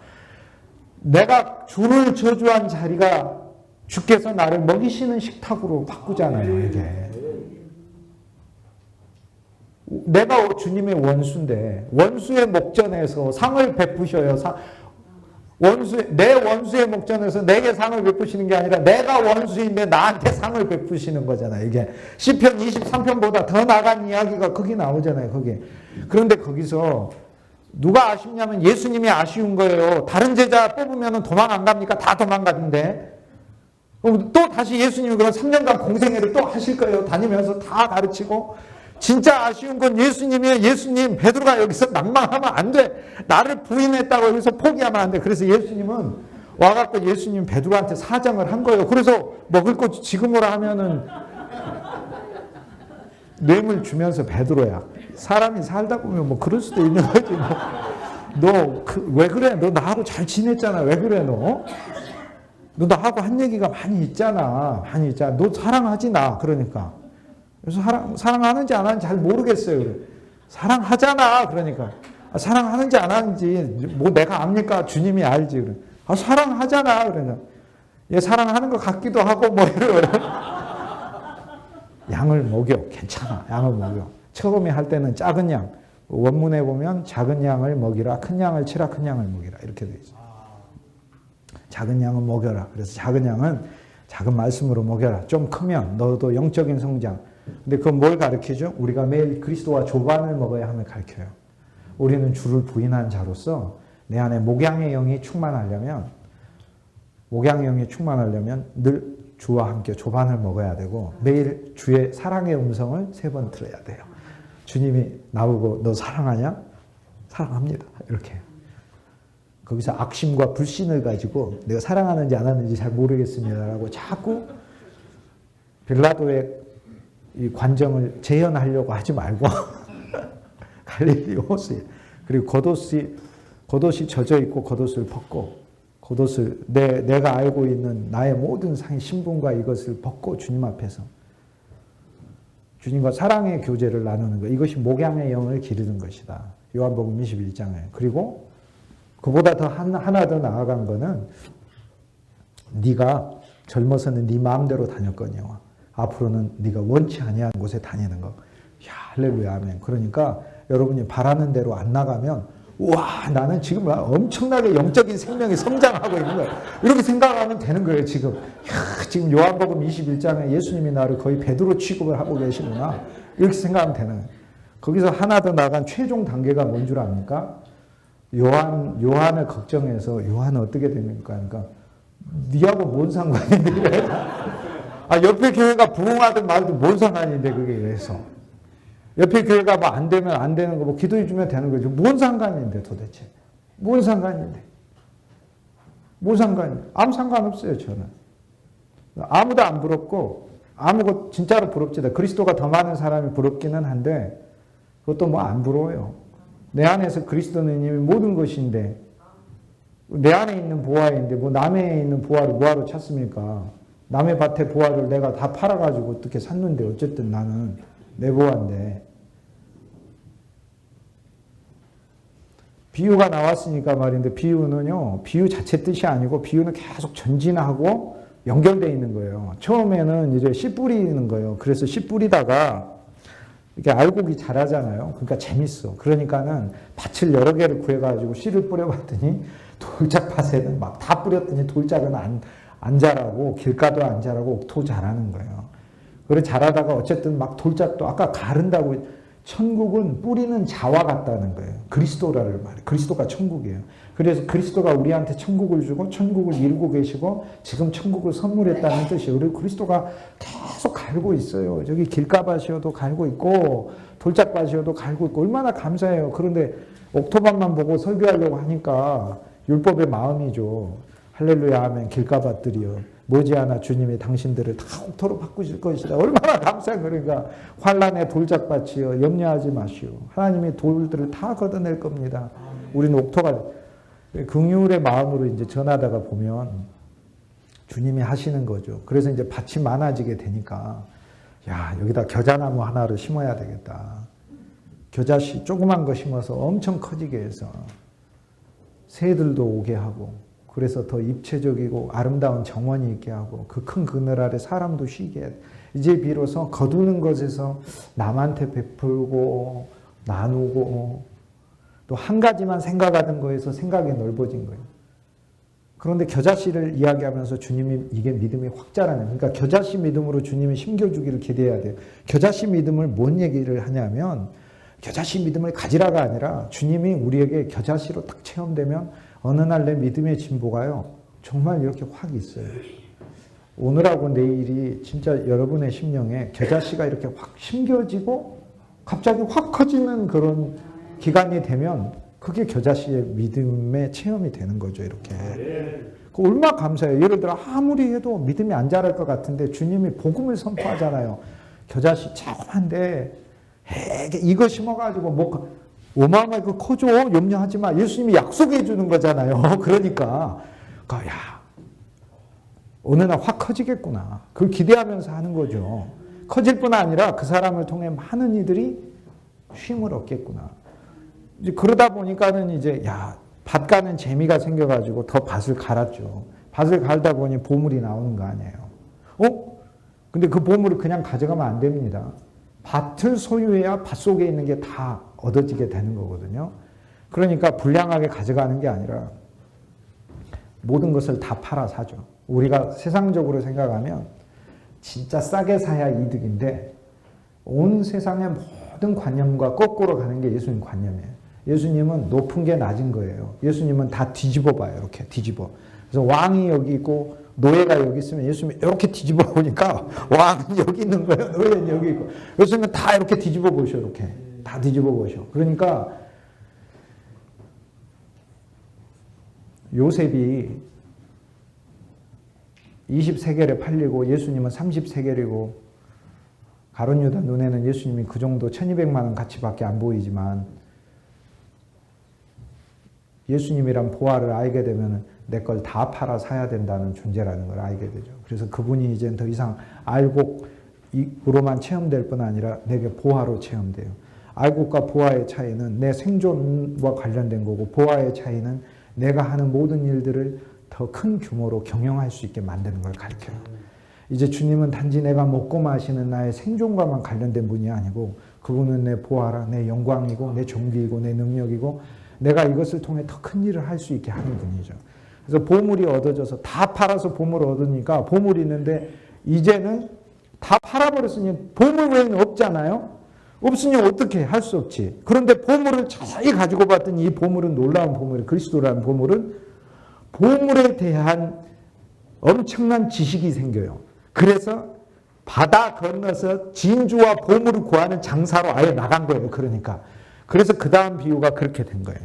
내가 주를 저주한 자리가 주께서 나를 먹이시는 식탁으로 바꾸잖아요. 이게 내가 주님의 원수인데 원수의 목전에서 상을 베푸셔요. 내 원수의 목전에서 내게 상을 베푸시는 게 아니라 내가 원수인데 나한테 상을 베푸시는 거잖아요. 이게 시편 23편보다 더 나간 이야기가 거기 나오잖아요. 거기. 그런데 거기서 누가 아쉽냐면 예수님이 아쉬운 거예요. 다른 제자 뽑으면 도망 안 갑니까? 다 도망가는데. 그럼 또 다시 예수님이 그런 3년간 공생애를 또 하실 거예요. 다니면서 다 가르치고. 진짜 아쉬운 건 예수님이에요. 예수님, 베드로가 여기서 낭망하면 안 돼. 나를 부인했다고 여기서 포기하면 안 돼. 그래서 예수님은 와갖고 예수님 베드로한테 사정을 한 거예요. 그래서 먹을 거 지금으로 하면은 뇌물 주면서 베드로야. 사람이 살다 보면 뭐 그럴 수도 있는 거지. 뭐. 너 왜 그래? 너 나하고 잘 지냈잖아. 왜 그래 너? 너 나하고 한 얘기가 많이 있잖아. 많이 있잖아. 너 사랑하지 나. 그러니까. 그래서 사랑하는지 안 하는지 잘 모르겠어요. 그래. 사랑하잖아. 그러니까. 아, 사랑하는지 안 하는지 뭐 내가 압니까? 주님이 알지. 그래. 아, 사랑하잖아. 그러니까. 얘 사랑하는 것 같기도 하고 뭐 이러고. 양을 먹여. 괜찮아. 양을 먹여. 처음에 할 때는 작은 양. 원문에 보면 작은 양을 먹이라. 큰 양을 치라. 큰 양을 먹이라. 이렇게 되어 있어요. 작은 양은 먹여라. 그래서 작은 양은 작은 말씀으로 먹여라. 좀 크면 너도 영적인 성장. 근데 그건 뭘 가르치죠? 우리가 매일 그리스도와 조반을 먹어야 함을 가르쳐요. 우리는 주를 부인한 자로서 내 안에 목양의 영이 충만하려면 늘 주와 함께 조반을 먹어야 되고 매일 주의 사랑의 음성을 3번 들어야 돼요. 주님이 나보고 너 사랑하냐? 사랑합니다. 이렇게. 거기서 악심과 불신을 가지고 내가 사랑하는지 안 하는지 잘 모르겠습니다라고 자꾸 빌라도의 이 관정을 재현하려고 하지 말고 갈릴리 호수에 그리고 겉옷이 젖어 있고 겉옷을 벗고 겉옷을 내가 알고 있는 나의 모든 상의 신분과 이것을 벗고 주님 앞에서 주님과 사랑의 교제를 나누는 것. 이것이 목양의 영을 기르는 것이다. 요한복음 21장에. 그리고 그보다 더 하나 더 나아간 거는 네가 젊어서는 네 마음대로 다녔거니와 앞으로는 네가 원치 아니한 곳에 다니는 거. 야, 할렐루야 아멘. 그러니까 여러분이 바라는 대로 안 나가면 와 나는 지금 엄청나게 영적인 생명이 성장하고 있는 거야. 이렇게 생각하면 되는 거예요 지금. 야, 지금 요한복음 21장에 예수님이 나를 거의 베드로 취급을 하고 계시구나. 이렇게 생각하면 되는 거예요. 거기서 하나 더 나간 최종 단계가 뭔 줄 압니까? 요한을 걱정해서 요한은 어떻게 됩니까? 그러니까 니하고 뭔 상관인데? 아 옆에 교회가 부흥하든 말든 뭔 상관인데 그게 그래서 옆에 교회가 뭐 안 되면 안 되는 거 뭐 기도해 주면 되는 거죠. 뭔 상관인데 도대체? 뭔 상관인데? 뭔 상관이? 아무 상관없어요 저는. 아무도 안 부럽고 아무것 진짜로 부럽지다. 그리스도가 더 많은 사람이 부럽기는 한데 그것도 뭐 안 부러워요. 내 안에서 그리스도는 이미 모든 것인데 내 안에 있는 보화인데 뭐 남의 있는 보화를 뭐하러 찾습니까? 남의 밭의 보화를 내가 다 팔아가지고 어떻게 샀는데 어쨌든 나는 내 보화인데. 비유가 나왔으니까 말인데 비유는요. 비유 자체 뜻이 아니고 비유는 계속 전진하고 연결되어 있는 거예요. 처음에는 이제 씨 뿌리는 거예요. 그래서 씨 뿌리다가 이렇게 알곡이 자라잖아요. 그러니까 재밌어. 그러니까는 밭을 여러 개를 구해가지고 씨를 뿌려봤더니 돌짝밭에는 막 다 뿌렸더니 돌짝은 안 자라고 길가도 안 자라고 옥토 자라는 거예요. 그래 자라다가 어쨌든 막 돌짝도 아까 가른다고 천국은 뿌리는 자와 같다는 거예요. 그리스도라를 말해요. 그리스도가 천국이에요. 그래서 그리스도가 우리한테 천국을 주고 천국을 이루고 계시고 지금 천국을 선물했다는 뜻이에요. 그리고 그리스도가 계속 갈고 있어요. 저기 길가밭이어도 갈고 있고 돌짝밭이어도 갈고 있고 얼마나 감사해요. 그런데 옥토밭만 보고 설교하려고 하니까 율법의 마음이죠. 할렐루야 하면 길가밭들이요. 머지않아 주님이 당신들을 다 옥토로 바꾸실 것이다. 얼마나 감사해. 그러니까 환란의 돌짝밭이요. 염려하지 마시오. 하나님이 돌들을 다 걷어낼 겁니다. 우리는 옥토가 긍휼의 마음으로 이제 전하다가 보면 주님이 하시는 거죠. 그래서 이제 밭이 많아지게 되니까 야 여기다 겨자나무 하나를 심어야 되겠다. 겨자씨 조그만 거 심어서 엄청 커지게 해서 새들도 오게 하고 그래서 더 입체적이고 아름다운 정원이 있게 하고 그 큰 그늘 아래 사람도 쉬게 해. 이제 비로소 거두는 것에서 남한테 베풀고 나누고 또 한 가지만 생각하던 거에서 생각이 넓어진 거예요. 그런데 겨자씨를 이야기하면서 주님이 이게 믿음이 확 자라는 그러니까 겨자씨 믿음으로 주님이 심겨주기를 기대해야 돼요. 겨자씨 믿음을 뭔 얘기를 하냐면 겨자씨 믿음을 가지라가 아니라 주님이 우리에게 겨자씨로 딱 체험되면 어느 날 내 믿음의 진보가요. 정말 이렇게 확 있어요. 오늘하고 내일이 진짜 여러분의 심령에 겨자씨가 이렇게 확 심겨지고 갑자기 확 커지는 그런 기간이 되면 그게 겨자씨의 믿음의 체험이 되는 거죠. 이렇게. 그 얼마나 감사해요. 예를 들어 아무리 해도 믿음이 안 자랄 것 같은데 주님이 복음을 선포하잖아요. 겨자씨 조그만데 이거 심어가지고 뭐 어마어마하게 커져. 염려하지 마. 예수님이 약속해 주는 거잖아요. 그러니까 야 어느 날 확 커지겠구나. 그걸 기대하면서 하는 거죠. 커질 뿐 아니라 그 사람을 통해 많은 이들이 쉼을 얻겠구나. 이제 그러다 보니까는 이제 밭 가는 재미가 생겨가지고 더 밭을 갈았죠. 밭을 갈다 보니 보물이 나오는 거 아니에요. 근데 그 보물을 그냥 가져가면 안 됩니다. 밭을 소유해야 밭 속에 있는 게 다 얻어지게 되는 거거든요. 그러니까 불량하게 가져가는 게 아니라 모든 것을 다 팔아 사죠. 우리가 세상적으로 생각하면 진짜 싸게 사야 이득인데 온 세상의 모든 관념과 거꾸로 가는 게 예수님 관념이에요. 예수님은 높은 게 낮은 거예요. 예수님은 다 뒤집어 봐요. 이렇게 뒤집어. 그래서 왕이 여기 있고 노예가 여기 있으면 예수님이 이렇게 뒤집어 보니까 왕은 여기 있는 거예요. 노예는 여기 있고. 예수님은 다 이렇게 뒤집어 보셔. 이렇게. 다 뒤집어 보셔. 그러니까 요셉이 20세겔에 팔리고 예수님은 30세겔이고 가룟 유다 눈에는 예수님이 그 정도 1200만 원 가치밖에 안 보이지만 예수님이란 보화를 알게 되면 내 걸 다 팔아 사야 된다는 존재라는 걸 알게 되죠. 그래서 그분이 이제 더 이상 알곡으로만 체험될 뿐 아니라 내게 보화로 체험돼요. 알곡과 보화의 차이는 내 생존과 관련된 거고 보화의 차이는 내가 하는 모든 일들을 더 큰 규모로 경영할 수 있게 만드는 걸 가르쳐요. 이제 주님은 단지 내가 먹고 마시는 나의 생존과만 관련된 분이 아니고 그분은 내 보화라, 내 영광이고 내 존귀이고 내 능력이고 내가 이것을 통해 더 큰 일을 할 수 있게 하는 분이죠. 그래서 보물이 얻어져서 다 팔아서 보물을 얻으니까 보물이 있는데 이제는 다 팔아버렸으니 보물 외에는 없잖아요. 없으니 어떻게 할 수 없지. 그런데 보물을 자세히 가지고 봤더니 이 보물은 놀라운 보물이에요. 그리스도라는 보물은 보물에 대한 엄청난 지식이 생겨요. 그래서 바다 건너서 진주와 보물을 구하는 장사로 아예 나간 거예요. 그러니까. 그래서 그 다음 비유가 그렇게 된 거예요.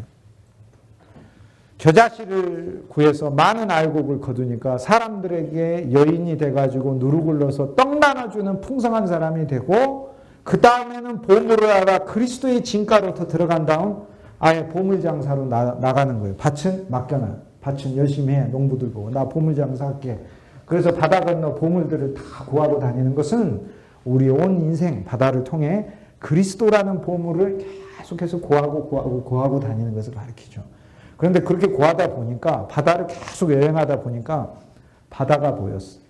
겨자씨를 구해서 많은 알곡을 거두니까 사람들에게 여인이 돼가지고 누르굴러서 떡 나눠주는 풍성한 사람이 되고 그 다음에는 보물을 알아 그리스도의 진가로 더 들어간 다음 아예 보물 장사로 나가는 거예요. 밭은 맡겨놔. 밭은 열심히 해. 농부들 보고. 나 보물 장사할게. 그래서 바다 건너 보물들을 다 구하고 다니는 것은 우리 온 인생 바다를 통해 그리스도라는 보물을 계속해서 구하고 다니는 것을 가르치죠. 그런데 그렇게 구하다 보니까 바다를 계속 여행하다 보니까 바다가 보였어.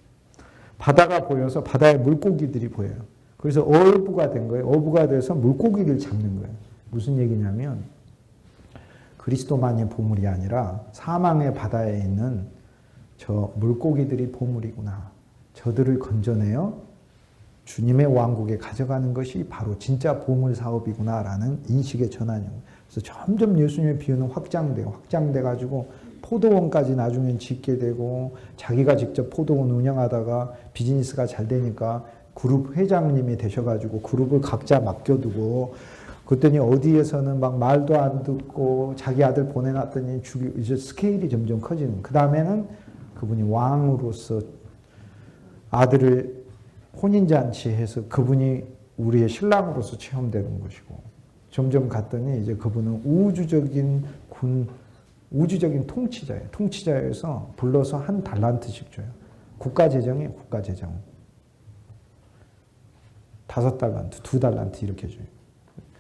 바다가 보여서 바다에 물고기들이 보여요. 그래서 어부가 된 거예요. 어부가 돼서 물고기를 잡는 거예요. 무슨 얘기냐면 그리스도만이 보물이 아니라 사망의 바다에 있는 저 물고기들이 보물이구나. 저들을 건져내어 주님의 왕국에 가져가는 것이 바로 진짜 보물 사업이구나라는 인식의 전환이에요. 그래서 점점 예수님의 비유는 확장돼가지고 포도원까지 나중엔 짓게 되고 자기가 직접 포도원 운영하다가 비즈니스가 잘 되니까 그룹 회장님이 되셔가지고 그룹을 각자 맡겨두고 그랬더니 어디에서는 막 말도 안 듣고 자기 아들 보내놨더니 이제 스케일이 점점 커지는. 그 다음에는 그분이 왕으로서 아들을 혼인잔치해서 그분이 우리의 신랑으로서 체험되는 것이고 점점 갔더니 이제 그분은 우주적인 통치자예요. 통치자에서 불러서 한 달란트씩 줘요. 국가재정이에요. 국가재정. 5달란트, 2달란트 이렇게 줘요.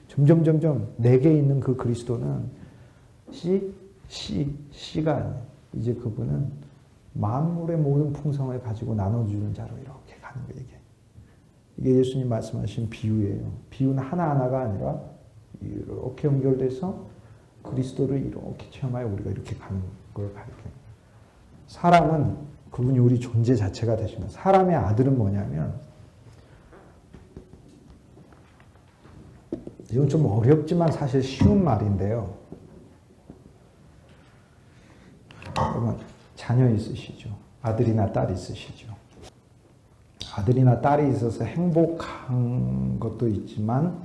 점점 내게 있는 그 그리스도는 씨가 아니에요. 이제 그분은 만물의 모든 풍성을 가지고 나눠주는 자로 이렇게 가는 거예요. 이게 예수님 말씀하신 비유예요. 비유는 하나하나가 아니라 이렇게 연결돼서 그리스도를 이렇게 체험하여 우리가 이렇게 가는 걸 가르쳐요. 사람은 그분이 우리 존재 자체가 되시면 사람의 아들은 뭐냐면 이건 좀 어렵지만 사실 쉬운 말인데요. 여러분, 자녀 있으시죠? 아들이나 딸 있으시죠? 아들이나 딸이 있어서 행복한 것도 있지만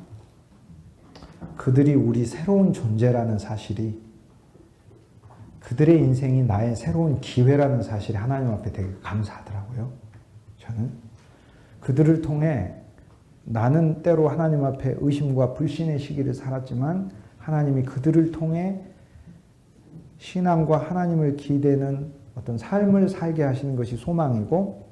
그들이 우리 새로운 존재라는 사실이, 그들의 인생이 나의 새로운 기회라는 사실이 하나님 앞에 되게 감사하더라고요. 저는 그들을 통해 나는 때로 하나님 앞에 의심과 불신의 시기를 살았지만 하나님이 그들을 통해 신앙과 하나님을 기대는 어떤 삶을 살게 하시는 것이 소망이고,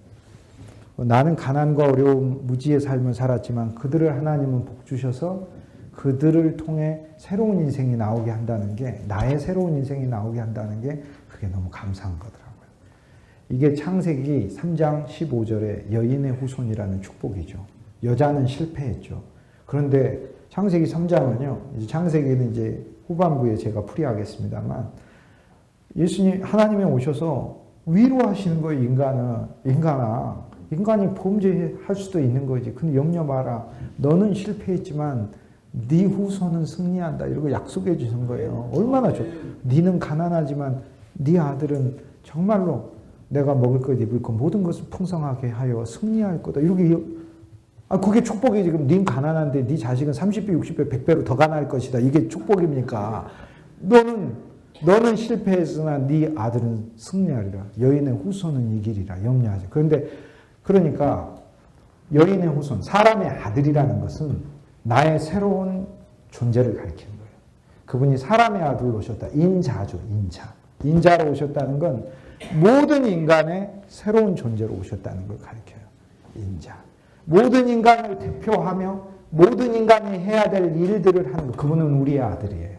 나는 가난과 어려움, 무지의 삶을 살았지만 그들을 하나님은 복 주셔서 그들을 통해 새로운 인생이 나오게 한다는 게, 나의 새로운 인생이 나오게 한다는 게 그게 너무 감사한 거더라고요. 이게 창세기 3장 15절에 여인의 후손이라는 축복이죠. 여자는 실패했죠. 그런데 창세기 3장은요, 이제 창세기는 이제 후반부에 제가 풀이하겠습니다만, 예수님, 하나님이 오셔서 위로하시는 거예요, 인간아. 인간이 범죄할 수도 있는 거지. 근데 염려 마라. 너는 실패했지만 네 후손은 승리한다. 이러고 약속해 주신 거예요. 얼마나 좋아. 네는 가난하지만 네 아들은 정말로 내가 먹을 것, 입을 것, 모든 것을 풍성하게 하여 승리할 거다. 이렇게, 그게 축복이 지금 네 가난한데 네 자식은 30배, 60배, 100배로 더 가난할 것이다. 이게 축복입니까? 너는 실패했으나 네 아들은 승리하리라. 여인의 후손은 이기리라. 염려하지. 그러니까 여인의 후손, 사람의 아들이라는 것은 나의 새로운 존재를 가리키는 거예요. 그분이 사람의 아들로 오셨다. 인자죠, 인자. 인자로 오셨다는 건 모든 인간의 새로운 존재로 오셨다는 걸 가리켜요. 인자. 모든 인간을 대표하며 모든 인간이 해야 될 일들을 하는 것. 그분은 우리의 아들이에요.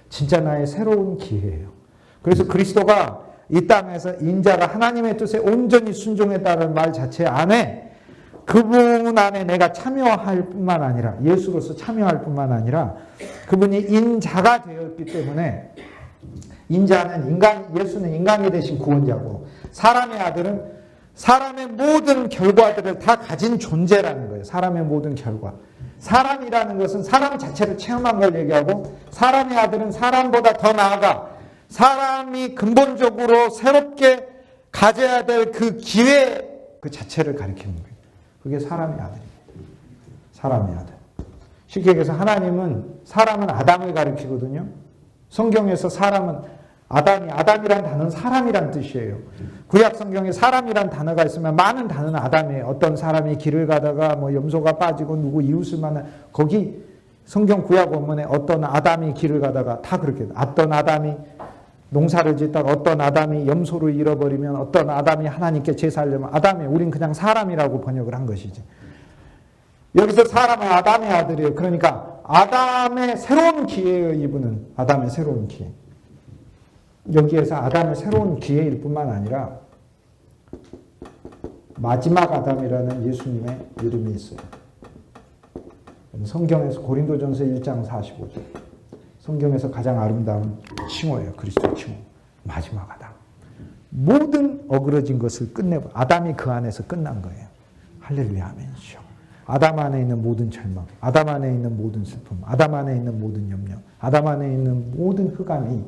진짜 나의 새로운 기회예요. 그래서 그리스도가 이 땅에서 인자가 하나님의 뜻에 온전히 순종했다는 말 자체 안에, 그분 안에 내가 참여할 뿐만 아니라, 예수로서 참여할 뿐만 아니라 그분이 인자가 되었기 때문에, 인자는 예수는 인간이 되신 구원자고, 사람의 아들은 사람의 모든 결과들을 다 가진 존재라는 거예요. 사람의 모든 결과. 사람이라는 것은 사람 자체를 체험한 걸 얘기하고, 사람의 아들은 사람보다 더 나아가 사람이 근본적으로 새롭게 가져야 될 그 기회 그 자체를 가리키는 거예요. 그게 사람의 아들입니다. 사람의 아들. 쉽게 얘기해서 사람은 아담을 가리키거든요. 성경에서 사람은 아담이란 단어는 사람이란 뜻이에요. 구약 성경에 사람이란 단어가 있으면 많은 단어는 아담이에요. 어떤 사람이 길을 가다가 염소가 빠지고 누구 이웃을 만나, 거기 성경 구약 원문에 어떤 아담이 길을 가다가 다 그렇게, 어떤 아담이 농사를 짓다가 어떤 아담이 염소를 잃어버리면, 어떤 아담이 하나님께 제사하려면, 우린 그냥 사람이라고 번역을 한 것이지. 여기서 사람은 아담의 아들이에요. 그러니까 아담의 새로운 기회예요. 이분은 아담의 새로운 기회. 여기에서 아담의 새로운 기회일 뿐만 아니라 마지막 아담이라는 예수님의 이름이 있어요. 성경에서 고린도전서 1장 45절. 성경에서 가장 아름다운 칭호예요. 그리스도 칭호. 마지막 아담. 모든 어그러진 것을 끝내고, 아담이 그 안에서 끝난 거예요. 할렐루야 아멘이죠. 아담 안에 있는 모든 절망, 아담 안에 있는 모든 슬픔, 아담 안에 있는 모든 염려, 아담 안에 있는 모든 흑암이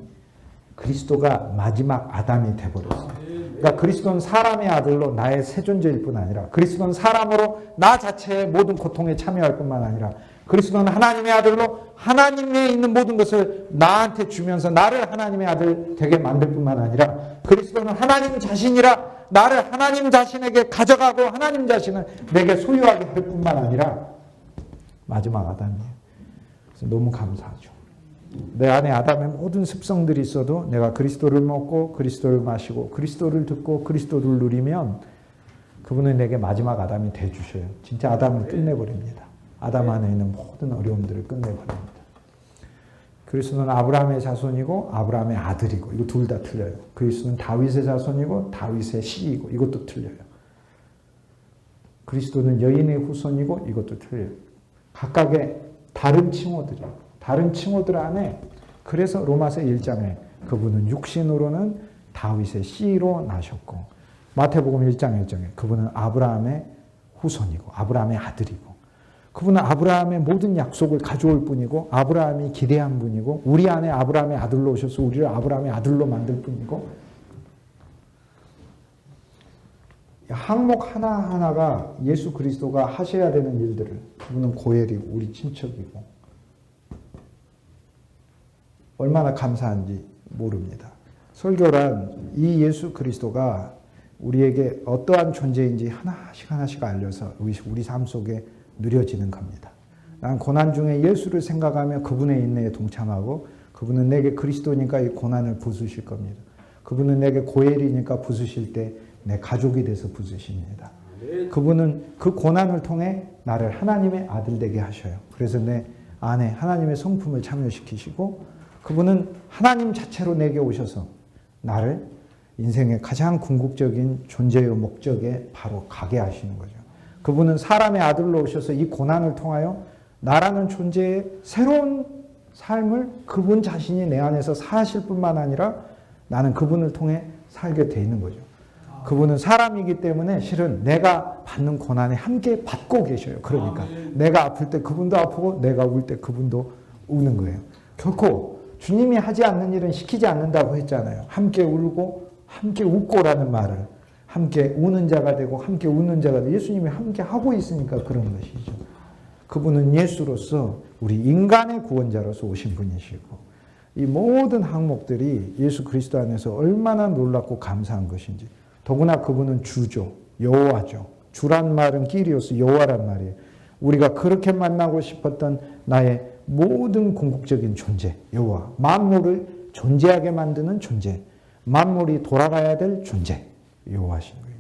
그리스도가 마지막 아담이 돼버렸어요. 그러니까 그리스도는 사람의 아들로 나의 새 존재일 뿐 아니라, 그리스도는 사람으로 나 자체의 모든 고통에 참여할 뿐만 아니라, 그리스도는 하나님의 아들로 하나님에 있는 모든 것을 나한테 주면서 나를 하나님의 아들 되게 만들 뿐만 아니라, 그리스도는 하나님 자신이라 나를 하나님 자신에게 가져가고 하나님 자신을 내게 소유하게 할 뿐만 아니라 마지막 아담이에요. 그래서 너무 감사하죠. 내 안에 아담의 모든 습성들이 있어도 내가 그리스도를 먹고 그리스도를 마시고 그리스도를 듣고 그리스도를 누리면 그분은 내게 마지막 아담이 돼주셔요. 진짜 아담을 끝내버립니다. 아담 안에 있는 모든 어려움들을 끝내버립니다. 그리스도는 아브라함의 자손이고 아브라함의 아들이고, 이거 둘 다 틀려요. 그리스도는 다윗의 자손이고 다윗의 씨이고, 이것도 틀려요. 그리스도는 여인의 후손이고, 이것도 틀려요. 각각의 다른 칭호들이에요. 다른 칭호들 안에, 그래서 로마서 1장에 그분은 육신으로는 다윗의 씨로 나셨고, 마태복음 1장 1장에 그분은 아브라함의 후손이고 아브라함의 아들이고, 그분은 아브라함의 모든 약속을 가져올 분이고 아브라함이 기대한 분이고 우리 안에 아브라함의 아들로 오셔서 우리를 아브라함의 아들로 만들 분이고 항목 하나하나가 예수 그리스도가 하셔야 되는 일들을 그분은 고엘이고 우리 친척이고 얼마나 감사한지 모릅니다. 설교란 이 예수 그리스도가 우리에게 어떠한 존재인지 하나씩 하나씩 알려서 우리 삶 속에 누려지는 겁니다. 난 고난 중에 예수를 생각하며 그분의 인내에 동참하고 그분은 내게 그리스도니까 이 고난을 부수실 겁니다. 그분은 내게 고엘이니까 부수실 때 내 가족이 돼서 부수십니다. 그분은 그 고난을 통해 나를 하나님의 아들 되게 하셔요. 그래서 내 안에 하나님의 성품을 참여시키시고 그분은 하나님 자체로 내게 오셔서 나를 인생의 가장 궁극적인 존재의 목적에 바로 가게 하시는 거죠. 그분은 사람의 아들로 오셔서 이 고난을 통하여 나라는 존재의 새로운 삶을 그분 자신이 내 안에서 사실 뿐만 아니라 나는 그분을 통해 살게 돼 있는 거죠. 그분은 사람이기 때문에 실은 내가 받는 고난에 함께 받고 계셔요. 그러니까 내가 아플 때 그분도 아프고 내가 울 때 그분도 우는 거예요. 결코 주님이 하지 않는 일은 시키지 않는다고 했잖아요. 함께 울고 함께 웃고라는 말을 함께 우는 자가 되고 함께 웃는 자가 되고 예수님이 함께 하고 있으니까 그런 것이죠. 그분은 예수로서 우리 인간의 구원자로서 오신 분이시고 이 모든 항목들이 예수 그리스도 안에서 얼마나 놀랍고 감사한 것인지 더구나 그분은 주죠. 여호와죠. 주란 말은 끼리오스 여호와란 말이에요. 우리가 그렇게 만나고 싶었던 나의 모든 궁극적인 존재 여호와 만물을 존재하게 만드는 존재 만물이 돌아가야 될 존재 여호와신 거예요.